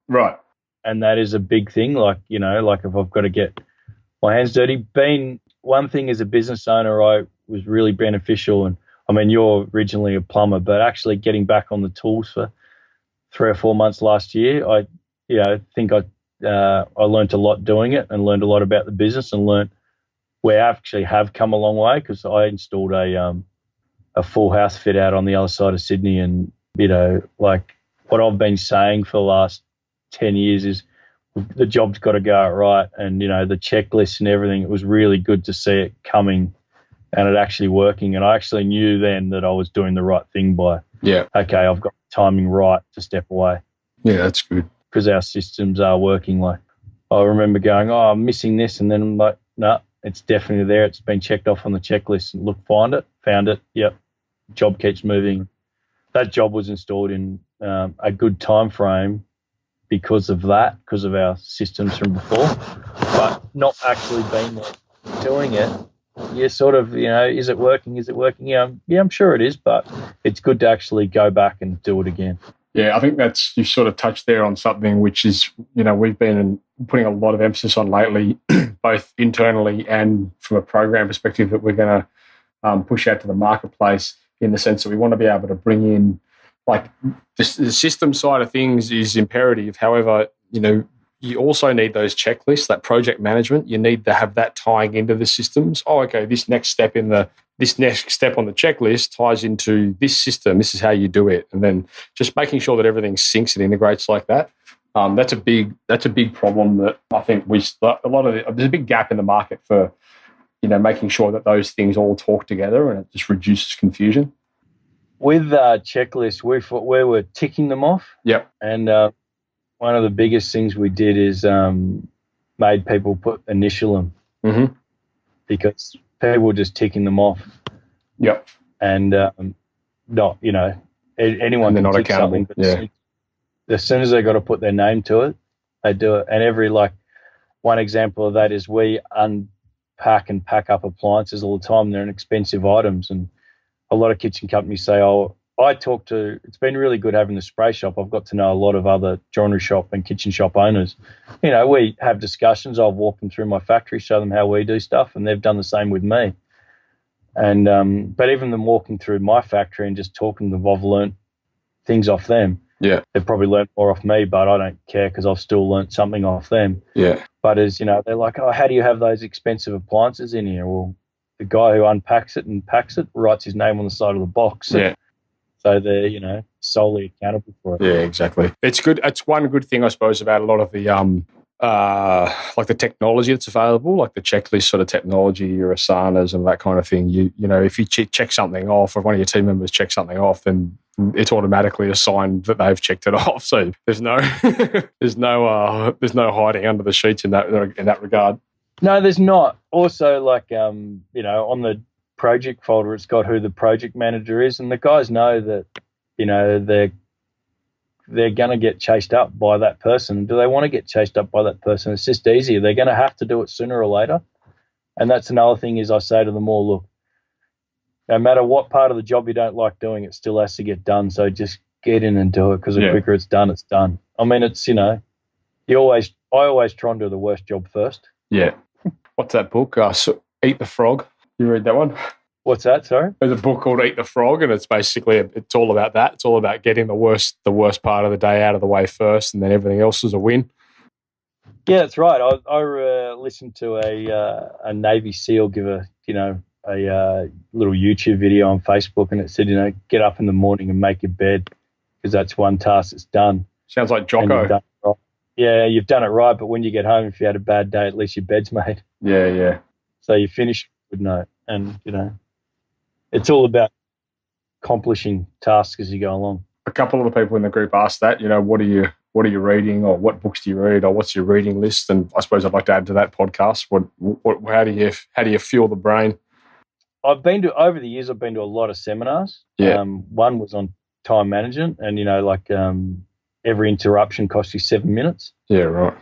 Right. And that is a big thing. Like, like if I've got to get my hands dirty. Being one thing as a business owner, I was really beneficial. And you're originally a plumber, but actually getting back on the tools for 3 or 4 months last year, I think I learned a lot doing it and learned a lot about the business and learned where I actually have come a long way because I installed a full house fit out on the other side of Sydney. And, like what I've been saying for the last 10 years is the job's got to go out right. And, the checklist and everything, it was really good to see it coming and it actually working. And I actually knew then that I was doing the right thing by, okay, I've got the timing right to step away. Yeah, that's good. Because our systems are working. Like I remember going, oh, I'm missing this. And then I'm like, no, it's definitely there. It's been checked off on the checklist. And look, found it. Yep. Job keeps moving. That job was installed in a good time frame because of that, because of our systems from before, but not actually being there doing it. You're sort of, is it working? Is it working? Yeah, I'm sure it is, but it's good to actually go back and do it again. Yeah, I think you sort of touched there on something which is, we've been putting a lot of emphasis on lately, both internally and from a program perspective that we're going to push out to the marketplace in the sense that we want to be able to bring in, like the system side of things is imperative. However, you also need those checklists, that project management. You need to have that tying into the systems. Oh, okay, this next step on the checklist ties into this system. This is how you do it, and then just making sure that everything syncs and integrates like that. That's a big problem that I think there's a big gap in the market for making sure that those things all talk together, and it just reduces confusion. With checklists, we were ticking them off. Yep. And one of the biggest things we did is made people initial them. Mm-hmm. Because people were just ticking them off. Yep. And not, anyone and can not tick something. But as soon as they got to put their name to it, they do it. And one example of that is we unpack and pack up appliances all the time. They're expensive items, and a lot of kitchen companies say, oh, it's been really good having the spray shop. I've got to know a lot of other joinery shop and kitchen shop owners. We have discussions. I'll walk them through my factory, show them how we do stuff, and they've done the same with me. And but even them walking through my factory and just talking to them, I've learnt things off them. Yeah. They've probably learnt more off me, but I don't care because I've still learnt something off them. Yeah. But they're like, oh, how do you have those expensive appliances in here? Well, the guy who unpacks it and packs it writes his name on the side of the box. Yeah. So they're, solely accountable for it. Yeah, exactly. It's good. It's one good thing, I suppose, about a lot of the like the technology that's available, like the checklist sort of technology, your Asanas and that kind of thing. If you check something off, or one of your team members checks something off, then it's automatically a sign that they've checked it off. So there's no there's no hiding under the sheets in that regard. No, there's not. Also, like on the project folder, it's got who the project manager is, and the guys know that they're going to get chased up by that person. Do they want to get chased up by that person? It's just easier. They're going to have to do it sooner or later. And that's another thing is I say to them all, look, no matter what part of the job you don't like doing, it still has to get done. So just get in and do it, because the quicker it's done, it's done. I mean, it's, I always try and do the worst job first. Yeah. What's that book? Eat the Frog. You read that one? What's that? Sorry? There's a book called Eat the Frog, and it's basically, it's all about that. It's all about getting the worst part of the day out of the way first, and then everything else is a win. Yeah, that's right. I listened to a Navy SEAL give a little YouTube video on Facebook, and it said, get up in the morning and make your bed, because that's one task that's done. Sounds like Jocko. Yeah, you've done it right, but when you get home, if you had a bad day, at least your bed's made. Yeah. So you finish with good note, and it's all about accomplishing tasks as you go along. A couple of the people in the group asked that, what are you reading, or what books do you read, or what's your reading list? And I suppose I'd like to add to that podcast. How do you fuel the brain? Over the years, I've been to a lot of seminars. Yeah. One was on time management, and every interruption costs you 7 minutes. Yeah, right.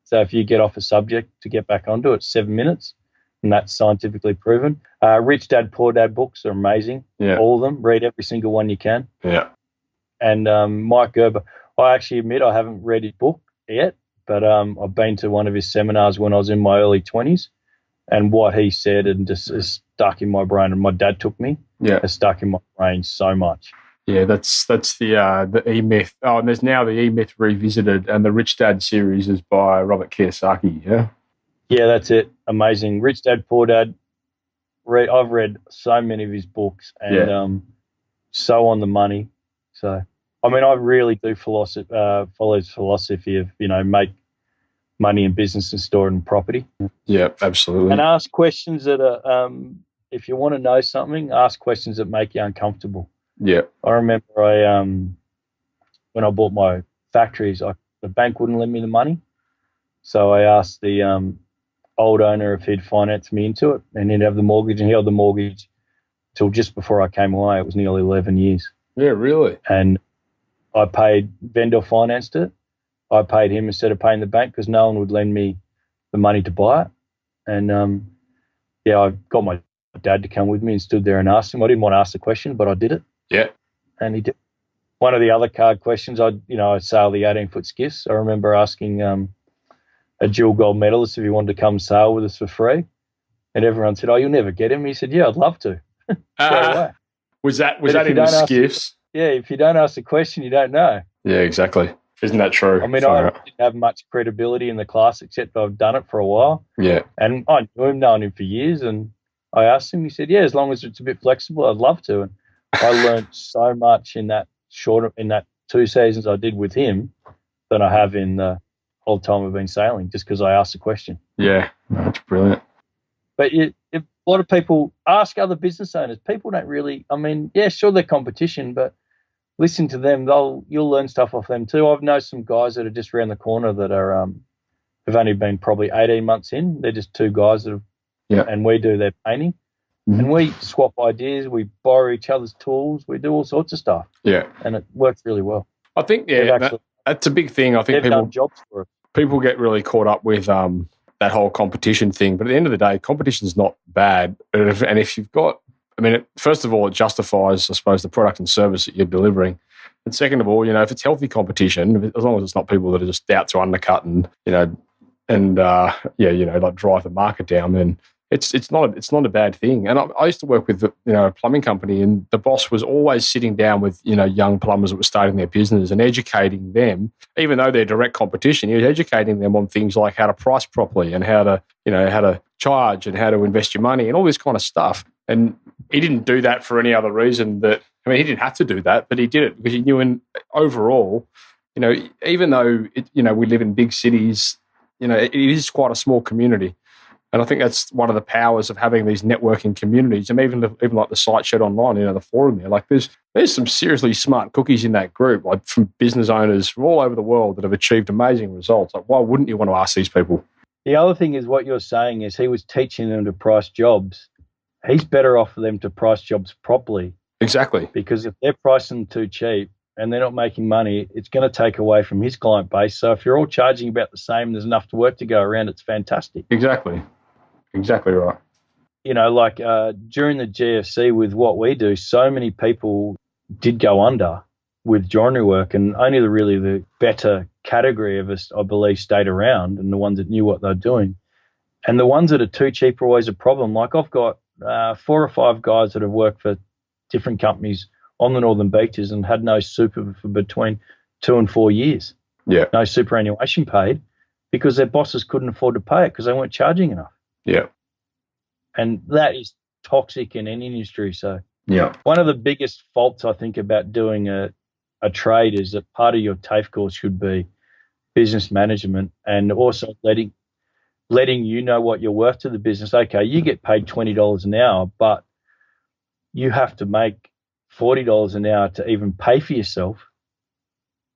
So if you get off a subject to get back onto it, 7 minutes, and that's scientifically proven. Rich Dad, Poor Dad books are amazing. Yeah. All of them. Read every single one you can. Yeah. And Mike Gerber, I actually admit I haven't read his book yet, but I've been to one of his seminars when I was in my early 20s, and what he said and just is stuck in my brain, and my dad took me. Yeah. Has stuck in my brain so much. Yeah, that's the E-Myth. Oh, and there's now the E-Myth Revisited, and the Rich Dad series is by Robert Kiyosaki, yeah? Yeah, that's it. Amazing. Rich Dad, Poor Dad. I've read so many of his books, and so on the money. So, I mean, I really do follow his philosophy of, make money in business and store it in property. Yeah, absolutely. And ask questions that are, if you want to know something, ask questions that make you uncomfortable. Yeah. I remember when I bought my factories, the bank wouldn't lend me the money. So I asked the old owner if he'd finance me into it, and he'd have the mortgage, and he held the mortgage till just before I came away. It was nearly 11 years. Yeah, really? And I paid, vendor financed it. I paid him instead of paying the bank, because no one would lend me the money to buy it. And, I got my dad to come with me and stood there and asked him. I didn't want to ask the question, but I did it. Yeah. And he did. One of the other card questions, I sail the 18-foot skiffs. I remember asking a dual gold medalist if he wanted to come sail with us for free. And everyone said, "Oh, you'll never get him." He said, "Yeah, I'd love to." Straight away. Was that in the skiffs? If you don't ask the question, you don't know. Yeah, exactly. Isn't that true? I mean, I didn't have much credibility in the class, except I've done it for a while. Yeah. And I knew him, known him for years. And I asked him, he said, "Yeah, as long as it's a bit flexible, I'd love to." And I learned so much in that 2 seasons I did with him than I have in the whole time I've been sailing, just because I asked the question. Yeah, that's brilliant. But if a lot of people ask other business owners, people don't really, sure, they're competition, but listen to them. You'll learn stuff off them too. I've known some guys that are just around the corner that are have only been probably 18 months in. They're just two guys that have, and we do their painting. Mm-hmm. And we swap ideas, we borrow each other's tools, we do all sorts of stuff. Yeah. And it works really well. I think, that's a big thing. I think they've done jobs for us. People get really caught up with that whole competition thing. But at the end of the day, competition is not bad. And if you've got, first of all, it justifies, I suppose, the product and service that you're delivering. And second of all, if it's healthy competition, as long as it's not people that are just out to undercut and, like drive the market down, then it's not a bad thing. And I used to work with a plumbing company, and the boss was always sitting down with young plumbers that were starting their business and educating them, even though they're direct competition. He was educating them on things like how to price properly and how to charge and how to invest your money and all this kind of stuff. And he didn't do that for any other reason he didn't have to do that, but he did it because he knew overall, even though we live in big cities, it is quite a small community. And I think that's one of the powers of having these networking communities. And even like the site shed online, the forum there, like there's some seriously smart cookies in that group, like from business owners from all over the world that have achieved amazing results. Like, why wouldn't you want to ask these people? The other thing is what you're saying is he was teaching them to price jobs. He's better off for them to price jobs properly. Exactly. Because if they're pricing too cheap and they're not making money, it's going to take away from his client base. So if you're all charging about the same, there's enough work to go around, it's fantastic. Exactly right. During the GFC with what we do, so many people did go under with joinery work, and only the better category of us, I believe, stayed around, and the ones that knew what they're doing. And the ones that are too cheap are always a problem. Like I've got 4 or 5 guys that have worked for different companies on the Northern Beaches and had no super for between 2 and 4 years. Yeah. No superannuation paid because their bosses couldn't afford to pay it because they weren't charging enough. Yeah. And that is toxic in any industry. So yeah, one of the biggest faults I think about doing a trade is that part of your TAFE course should be business management, and also letting you know what you're worth to the business. Okay, you get paid $20 an hour, but you have to make $40 an hour to even pay for yourself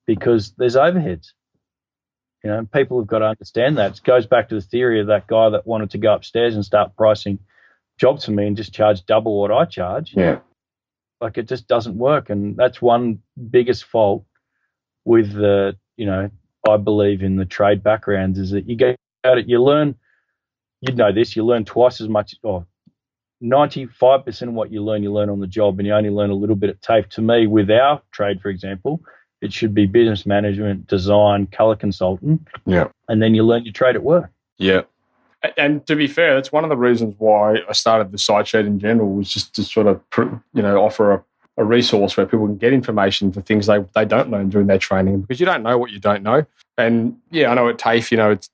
because there's overheads. People have got to understand that. It goes back to the theory of that guy that wanted to go upstairs and start pricing jobs for me and just charge double what I charge. Yeah. Like it just doesn't work. And that's one biggest fault with I believe in the trade backgrounds is that you learn twice as much, or 95% of what you learn on the job, and you only learn a little bit at TAFE. To me, with our trade, for example, it should be business management, design, colour consultant. Yeah. And then you learn your trade at work. Yeah. And to be fair, that's one of the reasons why I started the site shed in general, was just to sort of, offer a resource where people can get information for things they don't learn during their training, because you don't know what you don't know. And yeah, I know at TAFE,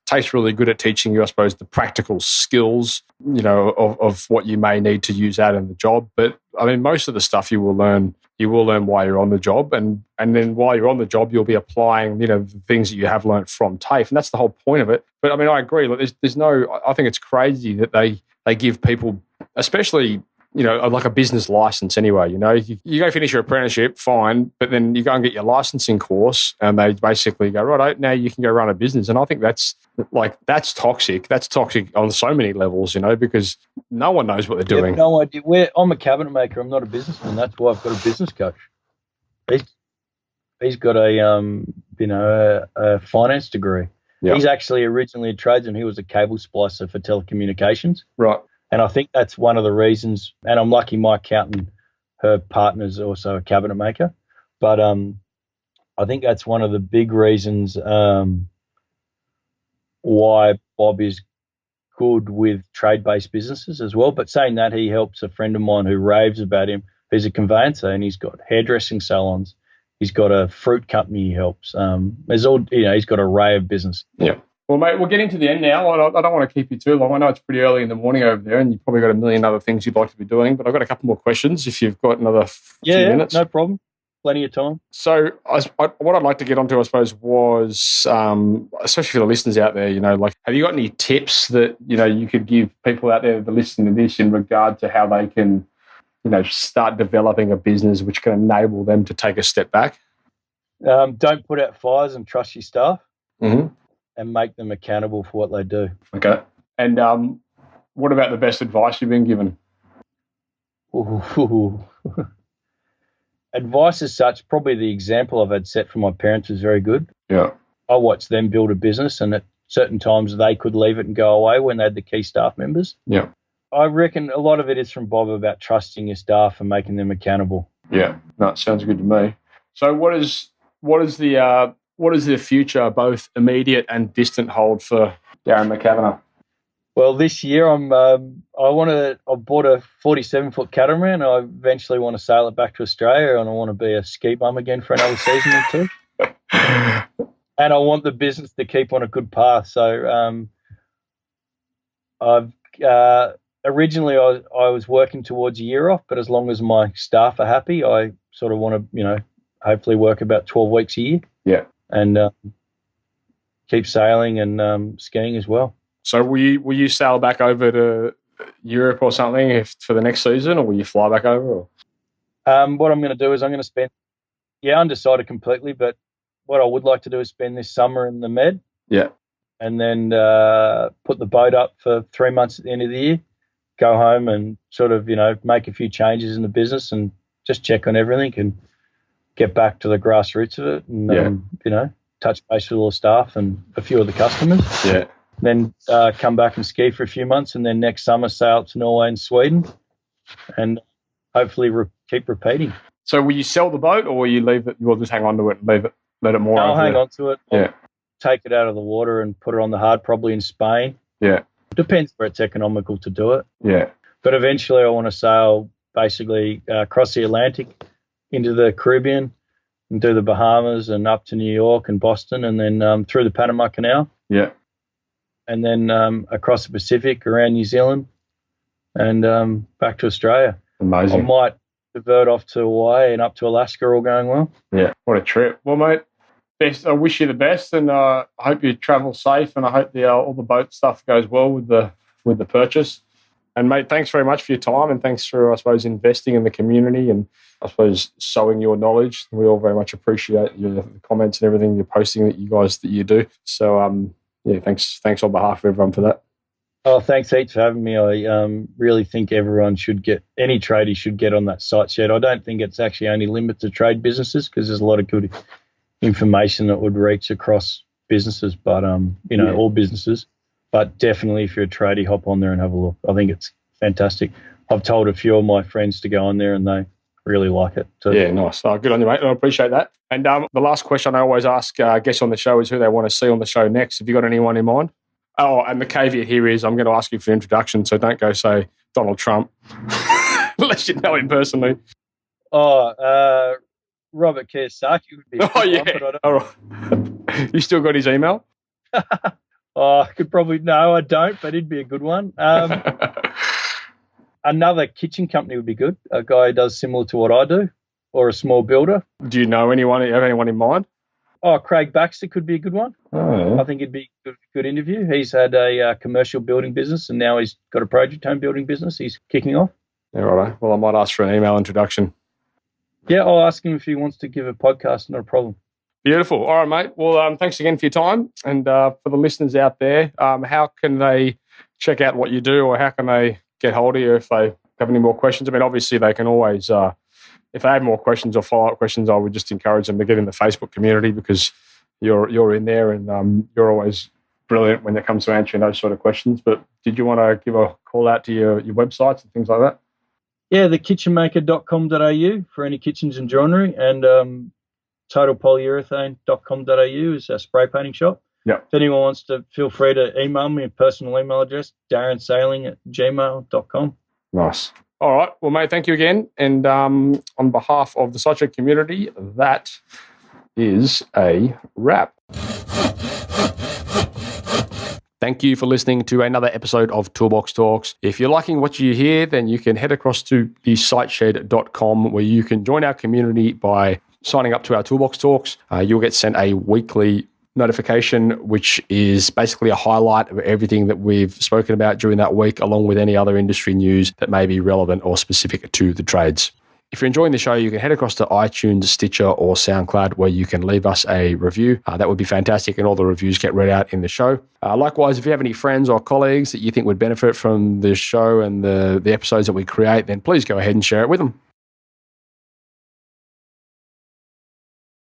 TAFE's really good at teaching you, I suppose, the practical skills, of what you may need to use out in the job. But I mean, most of the stuff you will learn while you're on the job, and then while you're on the job, you'll be applying, the things that you have learned from TAFE, and that's the whole point of it. But I mean, I agree. Like, I think it's crazy that they give people, especially, like a business license anyway. You go finish your apprenticeship, fine, but then you go and get your licensing course, and they basically go, right, now you can go run a business. And I think that's toxic. That's toxic on so many levels, because no one knows what they're doing. Yeah, no idea. I'm a cabinet maker. I'm not a businessman. That's why I've got a business coach. He's got a finance degree. Yep. He's actually originally a tradesman. He was a cable splicer for telecommunications. Right. And I think that's one of the reasons, and I'm lucky my accountant, her partner's also a cabinet maker, but I think that's one of the big reasons why Bob is good with trade-based businesses as well. But saying that, he helps a friend of mine who raves about him, who's a conveyancer, and he's got hairdressing salons. He's got a fruit company he helps. He's got an array of business. Yeah. Well, mate, we're getting to the end now. I don't want to keep you too long. I know it's pretty early in the morning over there, and you've probably got a million other things you'd like to be doing, but I've got a couple more questions if you've got another few minutes. Yeah, no problem. Plenty of time. So what I'd like to get onto, I suppose, was, especially for the listeners out there, have you got any tips that, you could give people out there that are listening to this in regard to how they can, start developing a business which can enable them to take a step back? Don't put out fires and trust your staff. Mm-hmm. And make them accountable for what they do. Okay. And what about the best advice you've been given? Advice as such, probably the example I've had set for my parents is very good. Yeah. I watched them build a business, and at certain times they could leave it and go away when they had the key staff members. Yeah. I reckon a lot of it is from Bob about trusting your staff and making them accountable. Yeah. No, it sounds good to me. So what is the future, both immediate and distant, hold for Darren McKavanagh? Well, this year I bought a 47-foot catamaran. I eventually want to sail it back to Australia, and I want to be a ski bum again for another season or two. And I want the business to keep on a good path. So I've originally I was working towards a year off, but as long as my staff are happy, I sort of want to, hopefully work about 12 weeks a year. Yeah. And keep sailing and skiing as well. So will you sail back over to Europe or something for the next season, or will you fly back over? Or? What I'm going to do is I'm going to spend, undecided completely, but what I would like to do is spend this summer in the Med. Yeah. And then put the boat up for 3 months at the end of the year, go home and sort of, make a few changes in the business and just check on everything and get back to the grassroots of it and, touch base with all the staff and a few of the customers. Yeah. Then come back and ski for a few months, and then next summer sail to Norway and Sweden and hopefully keep repeating. So will you sell the boat, or will you leave it? You'll just hang on to it and leave it, let it more. I'll hang on to it. Yeah. Take it out of the water and put it on the hard, probably in Spain. Yeah. Depends where it's economical to do it. Yeah. But eventually I want to sail basically across the Atlantic into the Caribbean and do the Bahamas and up to New York and Boston, and then through the Panama Canal. Yeah. And then across the Pacific, around New Zealand, and back to Australia. Amazing. I might divert off to Hawaii and up to Alaska, all going well. Yeah. What a trip. Well, mate, I wish you the best, and I hope you travel safe, and I hope all the boat stuff goes well with the purchase. And mate, thanks very much for your time, and thanks for, I suppose, investing in the community and I suppose sowing your knowledge. We all very much appreciate the comments and everything you're posting that you do. So thanks on behalf of everyone for that. Oh, thanks heaps for having me. I really think everyone any tradie should get on that site shed. I don't think it's actually only limited to trade businesses, because there's a lot of good information that would reach across businesses, but all businesses. But definitely, if you're a tradie, hop on there and have a look. I think it's fantastic. I've told a few of my friends to go on there, and they really like it too. Yeah, nice. Good on you, mate. I appreciate that. And the last question I always ask guests on the show is who they want to see on the show next. Have you got anyone in mind? Oh, and the caveat here is I'm going to ask you for an introduction, so don't go say Donald Trump unless you know him personally. Oh, Robert Kiyosaki would be. Oh, yeah. All right. You still got his email? I could probably, no, I don't, but it'd be a good one. Another kitchen company would be good. A guy who does similar to what I do, or a small builder. Do you know anyone? Have anyone in mind? Oh, Craig Baxter could be a good one. Oh, yeah. I think it'd be a good interview. He's had a commercial building business, and now he's got a project home building business he's kicking off. Yeah, right. Well, I might ask for an email introduction. Yeah, I'll ask him if he wants to give a podcast. Not a problem. Beautiful. All right, mate. Well, thanks again for your time. And for the listeners out there, how can they check out what you do, or how can they get hold of you if they have any more questions? I mean, obviously they can always, if they have more questions or follow-up questions, I would just encourage them to get in the Facebook community, because you're in there, and you're always brilliant when it comes to answering those sort of questions. But did you want to give a call out to your websites and things like that? Yeah, thekitchenmaker.com.au for any kitchens and joinery, and totalpolyurethane.com.au is our spray painting shop. Yeah. If anyone wants to, feel free to email me a personal email address, darrensailing@gmail.com. Nice. All right. Well, mate, thank you again. And on behalf of the Sideshed community, that is a wrap. Thank you for listening to another episode of Toolbox Talks. If you're liking what you hear, then you can head across to thesiteshed.com, where you can join our community by signing up to our Toolbox Talks. You'll get sent a weekly notification, which is basically a highlight of everything that we've spoken about during that week, along with any other industry news that may be relevant or specific to the trades. If you're enjoying the show, you can head across to iTunes, Stitcher, or SoundCloud, where you can leave us a review. That would be fantastic, and all the reviews get read out in the show. Likewise, if you have any friends or colleagues that you think would benefit from the show and the episodes that we create, then please go ahead and share it with them.